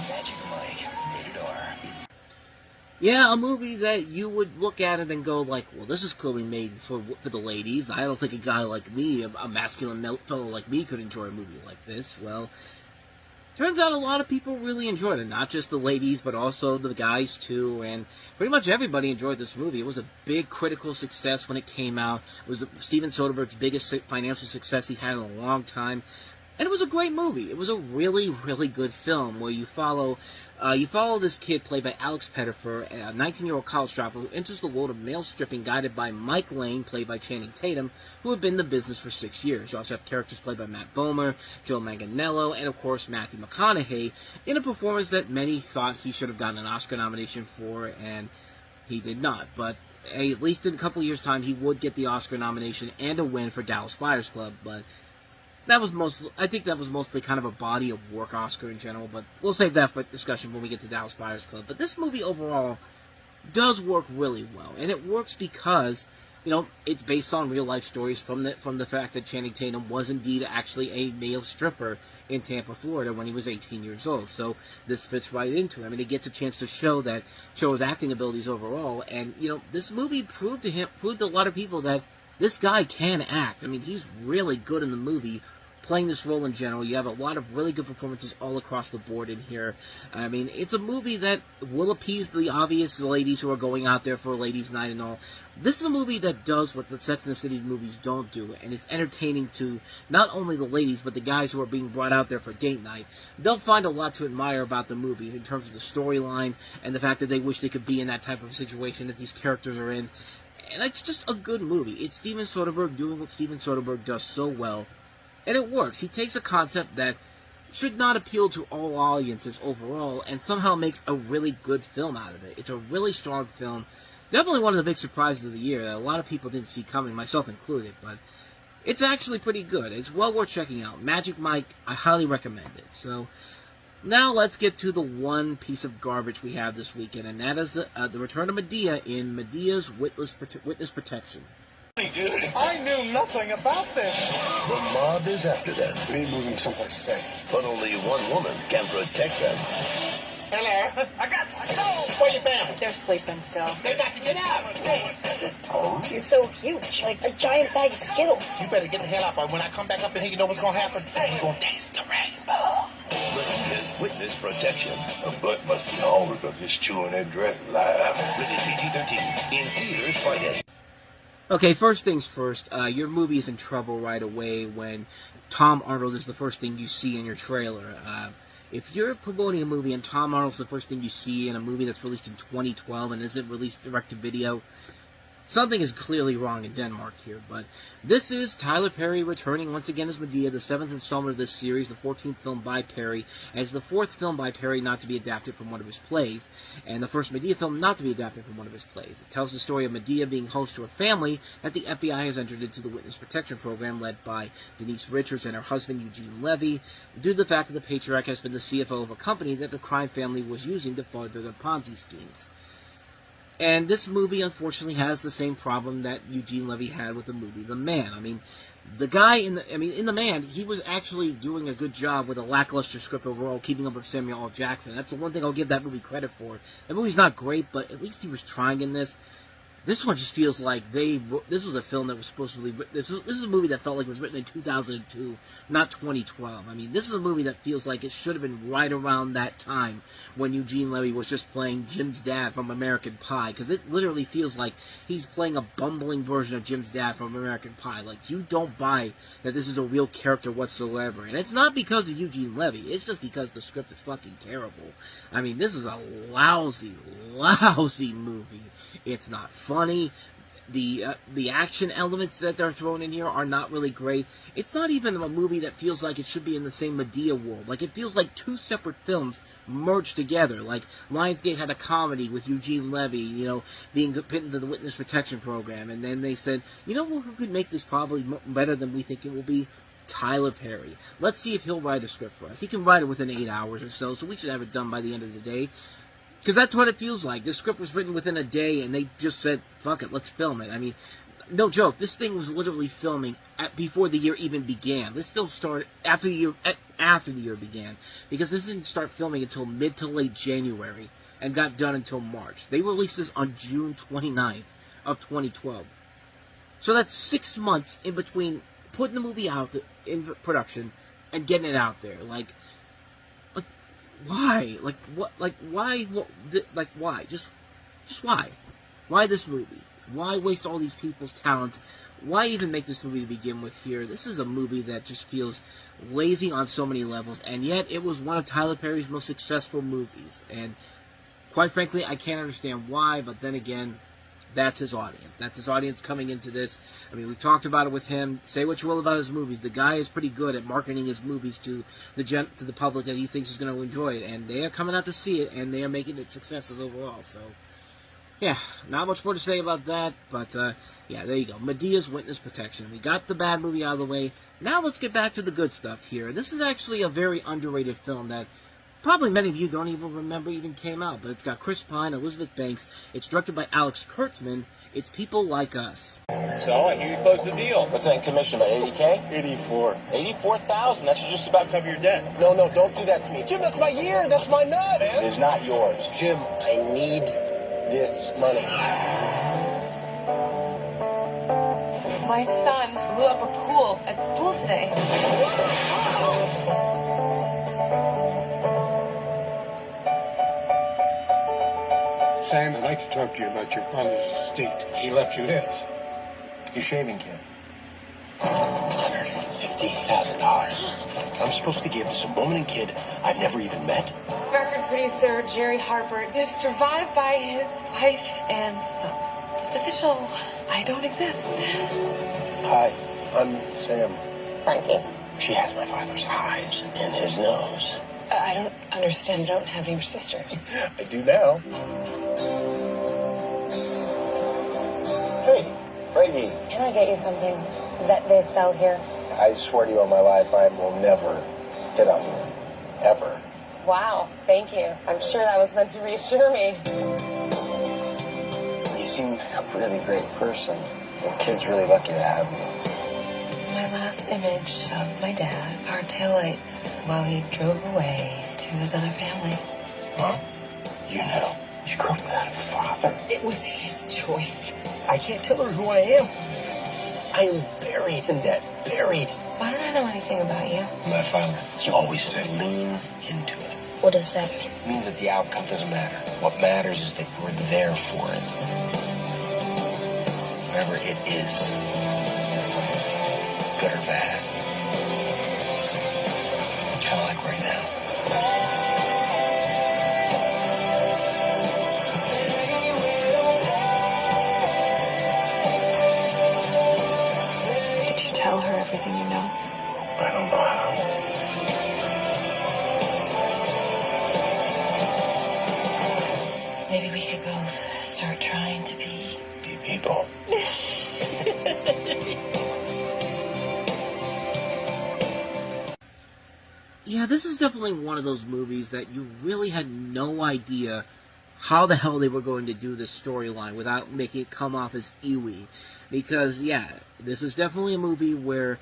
Magic Mike, rated R. Yeah, a movie that you would look at it and go like, well, this is clearly made for the ladies. I don't think a guy like me, a masculine fellow like me, could enjoy a movie like this. Well, turns out a lot of people really enjoyed it. Not just the ladies, but also the guys, too. And pretty much everybody enjoyed this movie. It was a big critical success when it came out. It was Steven Soderbergh's biggest financial success he had in a long time. And it was a great movie. It was a really, really good film where you follow this kid played by Alex Pettyfer, a 19-year-old college dropout who enters the world of male stripping guided by Mike Lane, played by Channing Tatum, who had been in the business for 6 years. You also have characters played by Matt Bomer, Joe Manganiello, and, of course, Matthew McConaughey, in a performance that many thought he should have gotten an Oscar nomination for, and he did not. But at least in a couple of years' time, he would get the Oscar nomination and a win for Dallas Buyers Club, but I think that was mostly kind of a body of work Oscar in general, but we'll save that for discussion when we get to Dallas Buyers Club. But this movie overall does work really well, and it works because, you know, it's based on real life stories from the fact that Channing Tatum was indeed actually a male stripper in Tampa, Florida when he was 18 years old. So this fits right into him, and he gets a chance to show his acting abilities overall. And, you know, this movie proved to a lot of people that this guy can act. I mean, he's really good in the movie, playing this role in general. You have a lot of really good performances all across the board in here. I mean, it's a movie that will appease the obvious ladies who are going out there for a ladies' night and all. This is a movie that does what the Sex and the City movies don't do, and it's entertaining to not only the ladies, but the guys who are being brought out there for date night. They'll find a lot to admire about the movie in terms of the storyline and the fact that they wish they could be in that type of situation that these characters are in. And it's just a good movie. It's Steven Soderbergh doing what Steven Soderbergh does so well. And it works. He takes a concept that should not appeal to all audiences overall and somehow makes a really good film out of it. It's a really strong film. Definitely one of the big surprises of the year that a lot of people didn't see coming, myself included. But it's actually pretty good. It's well worth checking out. Magic Mike, I highly recommend it. So now let's get to the one piece of garbage we have this weekend, and that is the return of Medea in Medea's Witness Protection. I knew nothing about this. The mob is after them, We need moving someplace safe. but only one woman can protect them. Hello. I got soul. Where you been? They're sleeping still. They got to get out. Oh, you're so huge, like a giant bag of Skittles. You better get the hell out, but when I come back up in here, you know what's gonna happen? You're gonna taste the rainbow. Medea's Witness Protection. A butt must be on because it's chewing that dress live. Rated PG-13. In theaters Friday. Okay, first things first, your movie is in trouble right away when Tom Arnold is the first thing you see in your trailer. If you're promoting a movie and Tom Arnold's the first thing you see in a movie that's released in 2012 and isn't released direct to video, Something is clearly wrong in Denmark here, but this is Tyler Perry returning once again as Medea, the 7th installment of this series, the 14th film by Perry, as the 4th film by Perry not to be adapted from one of his plays, and the first Medea film not to be adapted from one of his plays. It tells the story of Medea being host to a family that the FBI has entered into the Witness Protection Program led by Denise Richards and her husband Eugene Levy, due to the fact that the patriarch has been the CFO of a company that the crime family was using to further their Ponzi schemes. And this movie, unfortunately, has the same problem that Eugene Levy had with the movie The Man. I mean, the guy in The Man, he was actually doing a good job with a lackluster script overall, keeping up with Samuel L. Jackson. That's the one thing I'll give that movie credit for. The movie's not great, but at least he was trying in this. This one just feels like this was a film that was supposed to be... This is a movie that felt like it was written in 2002, not 2012. I mean, this is a movie that feels like it should have been right around that time when Eugene Levy was just playing Jim's dad from American Pie, because it literally feels like he's playing a bumbling version of Jim's dad from American Pie. Like, you don't buy that this is a real character whatsoever. And it's not because of Eugene Levy. It's just because the script is fucking terrible. I mean, this is a lousy, lousy movie. It's not funny. The action elements that they're thrown in here are not really great. It's not even a movie that feels like it should be in the same Medea world. Like, it feels like two separate films merged together. Like, Lionsgate had a comedy with Eugene Levy, you know, being put into the Witness Protection Program. And then they said, you know who could make this probably better than we think it will be? Tyler Perry. Let's see if he'll write a script for us. He can write it within 8 hours or so we should have it done by the end of the day. Because that's what it feels like. This script was written within a day, and they just said, fuck it, let's film it. I mean, no joke, this thing was literally filming before the year even began. This film started after the year began, because this didn't start filming until mid to late January, and got done until March. They released this on June 29th of 2012. So that's 6 months in between putting the movie out in production and getting it out there. Like, why? Like, what? Like, why? What? Like, why? Just why? Why this movie? Why waste all these people's talents? Why even make this movie to begin with here? This is a movie that just feels lazy on so many levels, and yet it was one of Tyler Perry's most successful movies. And quite frankly, I can't understand why, but then again, that's his audience. That's his audience coming into this. I mean, we talked about it with him. Say what you will about his movies. The guy is pretty good at marketing his movies to the public that he thinks is going to enjoy it. And they are coming out to see it, and they are making it successes overall. So, yeah, not much more to say about that. But, yeah, there you go. Medea's Witness Protection. We got the bad movie out of the way. Now let's get back to the good stuff here. This is actually a very underrated film that probably many of you don't even remember even came out, but it's got Chris Pine, Elizabeth Banks. It's directed by Alex Kurtzman. It's People Like Us. So, I hear you closed the deal. What's that in commission, about 80K? 84. 84,000? That should just about cover your debt. No, don't do that to me. Jim, that's my year. That's my nut, man. It is not yours. Jim, I need this money. My son blew up a pool at school today. Sam, I'd like to talk to you about your father's estate. He left you this. Your shaving kit. $150,000. I'm supposed to give to some woman and kid I've never even met. Record producer Jerry Harper is survived by his wife and son. It's official. I don't exist. Hi, I'm Sam. Frankie. She has my father's eyes and his nose. I don't understand. You don't have any sisters. I do now. Hey, Frankie. Can I get you something that they sell here? I swear to you on my life, I will never hit on you. Ever. Wow, thank you. I'm sure that was meant to reassure me. You seem like a really great person. Your kid's really lucky to have you. My last image of my dad, our taillights, while he drove away to his other family. Mom, you know, you grew up without a father. It was his choice. I can't tell her who I am. I am buried in debt. Buried. Why don't I know anything about you? My father, he always said lean into it. What does that mean? It means that the outcome doesn't matter. What matters is that we're there for it. Whatever it is. Good or bad. Kind of like right now. going to be? Be people. Yeah, this is definitely one of those movies that you really had no idea how the hell they were going to do this storyline without making it come off as ewy. Because, yeah, this is definitely a movie where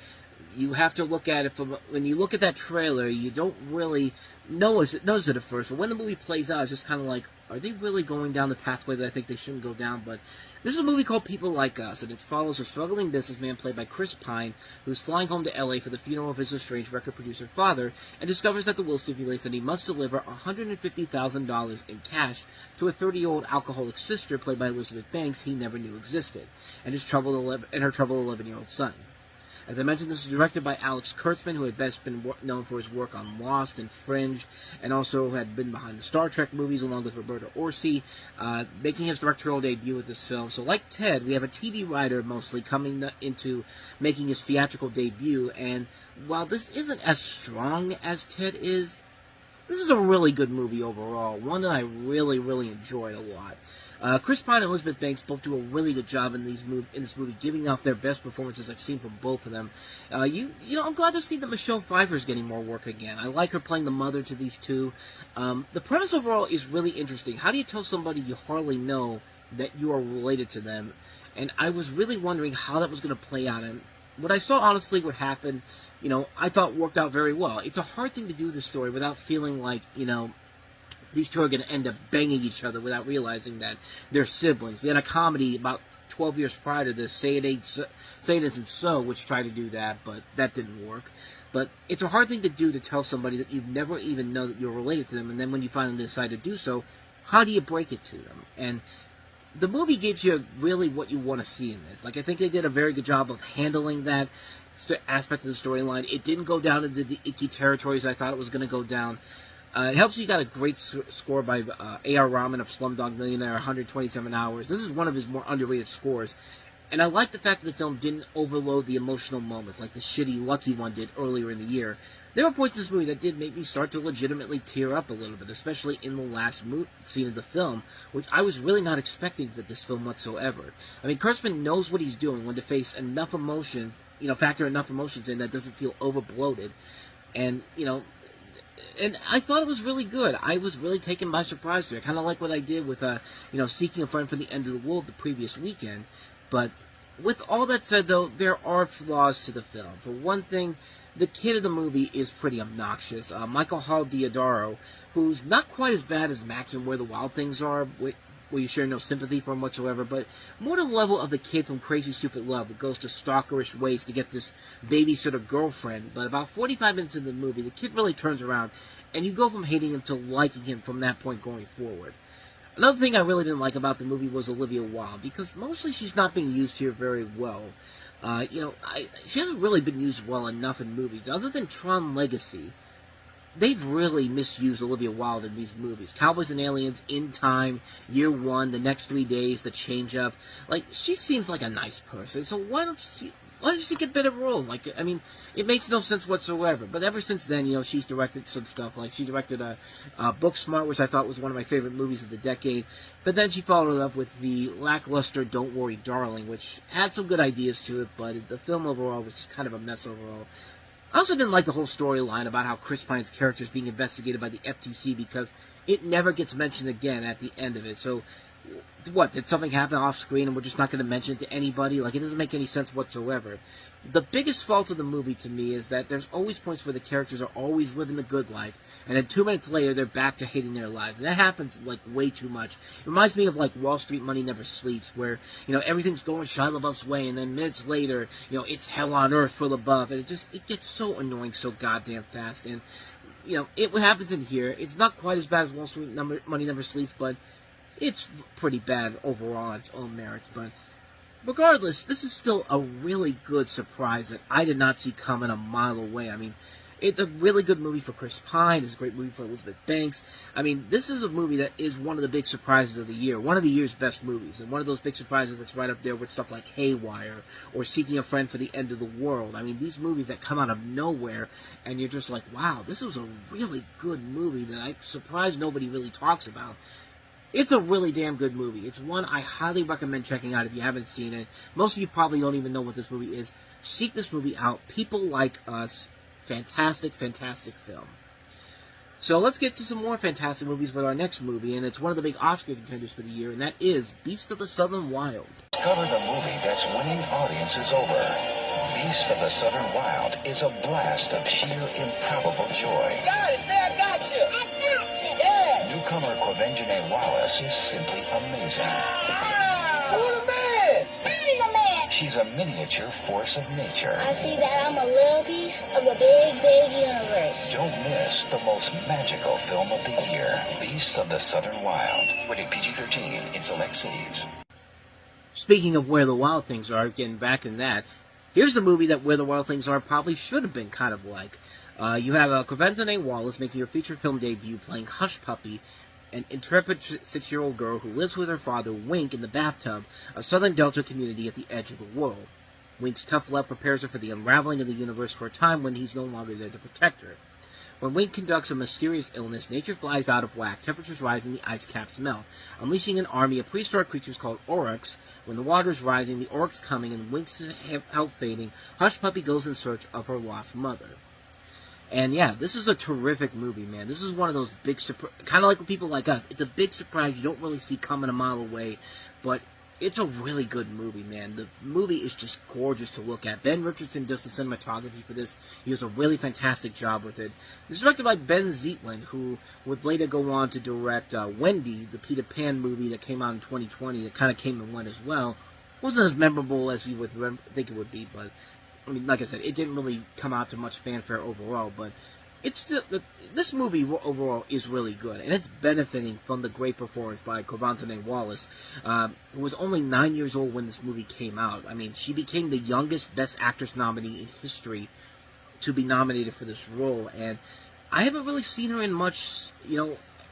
you have to look at it from... When you look at that trailer, you don't really notice it at first. But when the movie plays out, it's just kind of like, are they really going down the pathway that I think they shouldn't go down? But this is a movie called People Like Us, and it follows a struggling businessman played by Chris Pine, who's flying home to L.A. for the funeral of his estranged record producer father, and discovers that the will stipulates that he must deliver $150,000 in cash to a 30-year-old alcoholic sister played by Elizabeth Banks he never knew existed, and her troubled 11-year-old son. As I mentioned, this is directed by Alex Kurtzman, who had best been known for his work on Lost and Fringe, and also had been behind the Star Trek movies along with Roberto Orci, making his directorial debut with this film. So like Ted, we have a TV writer mostly coming into making his theatrical debut, and while this isn't as strong as Ted is, this is a really good movie overall, one that I really, really enjoyed a lot. Chris Pine and Elizabeth Banks both do a really good job in this movie, giving off their best performances I've seen from both of them. I'm glad to see that Michelle Pfeiffer's getting more work again. I like her playing the mother to these two. The premise overall is really interesting. How do you tell somebody you hardly know that you are related to them? And I was really wondering how that was going to play out. And what I saw, honestly, what happened, I thought worked out very well. It's a hard thing to do this story without feeling like, these two are going to end up banging each other without realizing that they're siblings. We had a comedy about 12 years prior to this, Say It Isn't So, which tried to do that, but that didn't work. But it's a hard thing to do to tell somebody that you never even know that you're related to them, and then when you finally decide to do so, how do you break it to them? And the movie gives you really what you want to see in this. Like, I think they did a very good job of handling that aspect of the storyline. It didn't go down into the icky territories I thought it was going to go down. It helps you got a great score by A.R. Rahman of Slumdog Millionaire, 127 hours. This is one of his more underrated scores. And I like the fact that the film didn't overload the emotional moments like the shitty Lucky one did earlier in the year. There were points in this movie that did make me start to legitimately tear up a little bit, especially in the last scene of the film, which I was really not expecting for this film whatsoever. I mean, Kurtzman knows what he's doing when to face enough emotions, factor enough emotions in that doesn't feel over-bloated. And, and I thought it was really good. I was really taken by surprise here. Kind of like what I did with, Seeking a Friend from the End of the World the previous weekend. But with all that said, though, there are flaws to the film. For one thing, the kid of the movie is pretty obnoxious. Michael Hall Diodoro, who's not quite as bad as Max in Where the Wild Things Are, where you share no sympathy for him whatsoever, but more to the level of the kid from Crazy Stupid Love that goes to stalkerish ways to get this babysitter girlfriend. But about 45 minutes into the movie, the kid really turns around, and you go from hating him to liking him from that point going forward. Another thing I really didn't like about the movie was Olivia Wilde, because mostly she's not being used here very well. She hasn't really been used well enough in movies. Other than Tron Legacy, they've really misused Olivia Wilde in these movies. Cowboys and Aliens, In Time, Year One, The Next 3 Days, The Change Up. Like, she seems like a nice person, so why don't she get better roles? Like, I mean, it makes no sense whatsoever. But ever since then, she's directed some stuff. Like, she directed Booksmart, which I thought was one of my favorite movies of the decade. But then she followed it up with the lackluster Don't Worry, Darling, which had some good ideas to it, but the film overall was just kind of a mess overall. I also didn't like the whole storyline about how Chris Pine's character is being investigated by the FTC because it never gets mentioned again at the end of it. So, what, did something happen off screen and we're just not going to mention it to anybody? Like, it doesn't make any sense whatsoever. The biggest fault of the movie to me is that there's always points where the characters are always living the good life, and then 2 minutes later they're back to hating their lives. And that happens, like, way too much. It reminds me of, like, Wall Street Money Never Sleeps, where, everything's going Shia LaBeouf's way, and then minutes later, it's hell on earth for LaBeouf, and it gets so annoying so goddamn fast. And, what happens in here, it's not quite as bad as Wall Street Money Never Sleeps, but it's pretty bad overall on its own merits. But regardless, this is still a really good surprise that I did not see coming a mile away. I mean, it's a really good movie for Chris Pine. It's a great movie for Elizabeth Banks. I mean, this is a movie that is one of the big surprises of the year. One of the year's best movies. And one of those big surprises that's right up there with stuff like Haywire or Seeking a Friend for the End of the World. I mean, these movies that come out of nowhere and you're just like, wow, this was a really good movie that I'm surprised nobody really talks about. It's a really damn good movie. It's one I highly recommend checking out if you haven't seen it. Most of you probably don't even know what this movie is. Seek this movie out. People Like Us. Fantastic, fantastic film. So let's get to some more fantastic movies with our next movie, and it's one of the big Oscar contenders for the year, and that is Beast of the Southern Wild. Discover the movie that's winning audiences over. Beast of the Southern Wild is a blast of sheer improbable joy. Guys, say I got you. I got you. Yeah. Newcomer Quvenzhané Wallis is simply amazing. Who the man? I'm the man. She's a miniature force of nature. I see that I'm a little piece of a big, big universe. Don't miss the most magical film of the year, Beasts of the Southern Wild. Rated PG-13 in select cities. Speaking of Where the Wild Things Are, getting back in that, here's the movie that Where the Wild Things Are probably should have been kind of like. You have Quvenzhané Wallis making her feature film debut playing Hush Puppy, an intrepid 6-year-old girl who lives with her father, Wink, in the bathtub, a southern Delta community at the edge of the world. Wink's tough love prepares her for the unraveling of the universe for a time when he's no longer there to protect her. When Wink conducts a mysterious illness, nature flies out of whack, temperatures rise and the ice caps melt, unleashing an army of prehistoric creatures called Aurochs. When the water's rising, the Aurochs coming, and Wink's health fading, Hush Puppy goes in search of her lost mother. And yeah, this is a terrific movie, man. This is one of those big kind of like with People Like Us. It's a big surprise you don't really see coming a mile away, but it's a really good movie, man. The movie is just gorgeous to look at. Ben Richardson does the cinematography for this. He does a really fantastic job with it. It's directed by Ben Zeitlin, who would later go on to direct Wendy, the Peter Pan movie that came out in 2020 that kind of came and went as well. Wasn't as memorable as you would think it would be, but I mean, like I said, it didn't really come out to much fanfare overall, but it's still, this movie overall is really good, and it's benefiting from the great performance by Quvenzhané Wallis, who was only 9 years old when this movie came out. I mean, she became the youngest Best Actress nominee in history to be nominated for this role, and I haven't really seen her in much,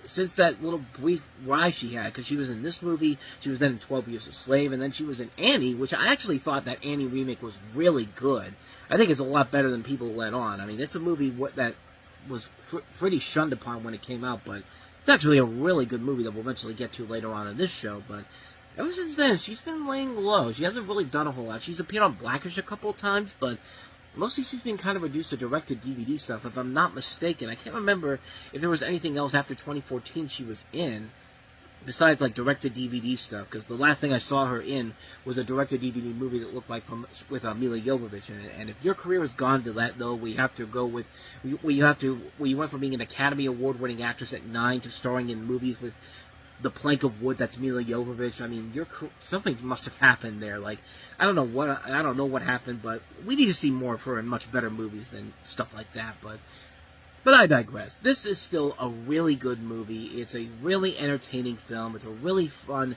since that little brief rise she had, because she was in this movie, she was then in 12 Years a Slave, and then she was in Annie, which I actually thought that Annie remake was really good. I think it's a lot better than people let on. I mean, it's a movie that was pretty shunned upon when it came out, but it's actually a really good movie that we'll eventually get to later on in this show, but ever since then, she's been laying low. She hasn't really done a whole lot. She's appeared on Blackish a couple of times, but mostly she's been kind of reduced to direct-to-DVD stuff, if I'm not mistaken. I can't remember if there was anything else after 2014 she was in, besides, like, direct-to-DVD stuff, because the last thing I saw her in was a direct-to-DVD movie that looked like with Mila Jovovich in it. And if your career has gone to that, though, we have to go with, where you went from being an Academy Award-winning actress at 9 to starring in movies with the plank of wood that's Mila Jovovich. I mean, something must have happened there. Like, I don't know what happened, but we need to see more of her in much better movies than stuff like that. But I digress. This is still a really good movie. It's a really entertaining film. It's a really fun,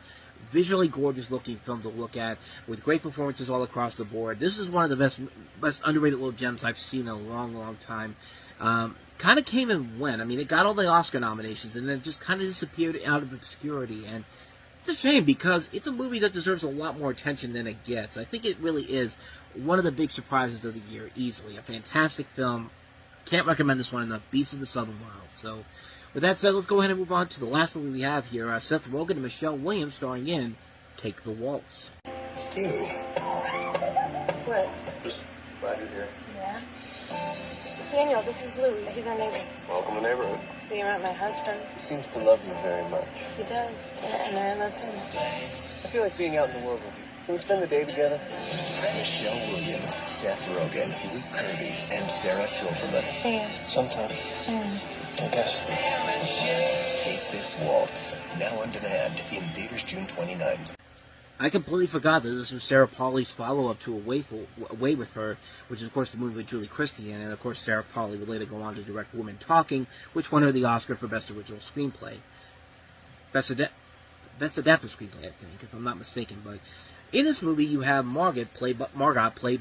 visually gorgeous-looking film to look at, with great performances all across the board. This is one of the best underrated little gems I've seen in a long, long time. Kind of came and went. I mean, it got all the Oscar nominations, and then it just kind of disappeared out of obscurity. And it's a shame, because it's a movie that deserves a lot more attention than it gets. I think it really is one of the big surprises of the year, easily. A fantastic film. Can't recommend this one enough. Beasts of the Southern Wild. So, with that said, let's go ahead and move on to the last movie we have here. Seth Rogen and Michelle Williams starring in Take the Waltz. Stevie. What? Just glad you're here. Yeah? Daniel, this is Louie. He's our neighbor. Welcome to the neighborhood. So you met my husband? He seems to love you very much. He does. And I love him. I feel like being out in the world with you. Can we spend the day together? Michelle Williams, Seth Rogen, Luke Kirby, and Sarah Silverman. Sam. Sometime. Soon. I guess. Take This Waltz, now on demand in theaters June 29th. I completely forgot that this was Sarah Pauli's follow-up to Away with Her, which is, of course, the movie with Julie Christie in, and, of course, Sarah Pauli would later go on to direct Women Talking, which won her the Oscar for Best Original Screenplay. Best Adapted Screenplay, I think, if I'm not mistaken, but in this movie, you have Margot, played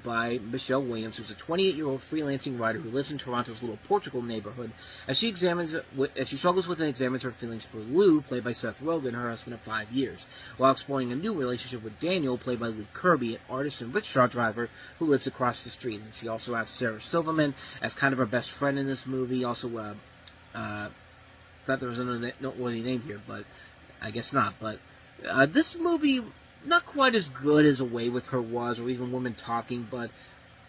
by Michelle Williams, who's a 28-year-old freelancing writer who lives in Toronto's little Portugal neighborhood. As she struggles with and examines her feelings for Lou, played by Seth Rogen, her husband of 5 years, while exploring a new relationship with Daniel, played by Luke Kirby, an artist and rickshaw driver who lives across the street. And she also has Sarah Silverman as kind of her best friend in this movie. Also, thought there was another noteworthy name here, but I guess not, but this movie, not quite as good as Away With Her was, or even Women Talking, but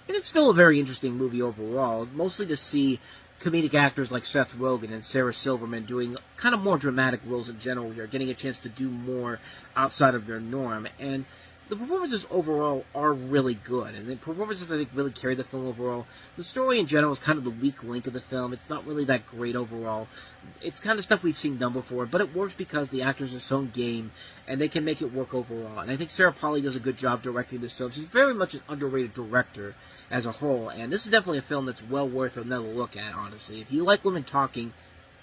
it's still a very interesting movie overall, mostly to see comedic actors like Seth Rogen and Sarah Silverman doing kind of more dramatic roles in general here, getting a chance to do more outside of their norm, and the performances overall are really good, and the performances, I think, really carry the film overall. The story in general is kind of the weak link of the film. It's not really that great overall. It's kind of stuff we've seen done before, but it works because the actors are so game, and they can make it work overall. And I think Sarah Polley does a good job directing this film. She's very much an underrated director as a whole, and this is definitely a film that's well worth another look at, honestly. If you like Women Talking,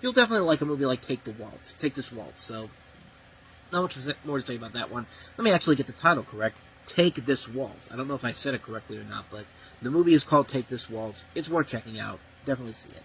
you'll definitely like a movie like Take This Waltz, so not much more to say about that one. Let me actually get the title correct. Take This Waltz. I don't know if I said it correctly or not, but the movie is called Take This Waltz. It's worth checking out. Definitely see it.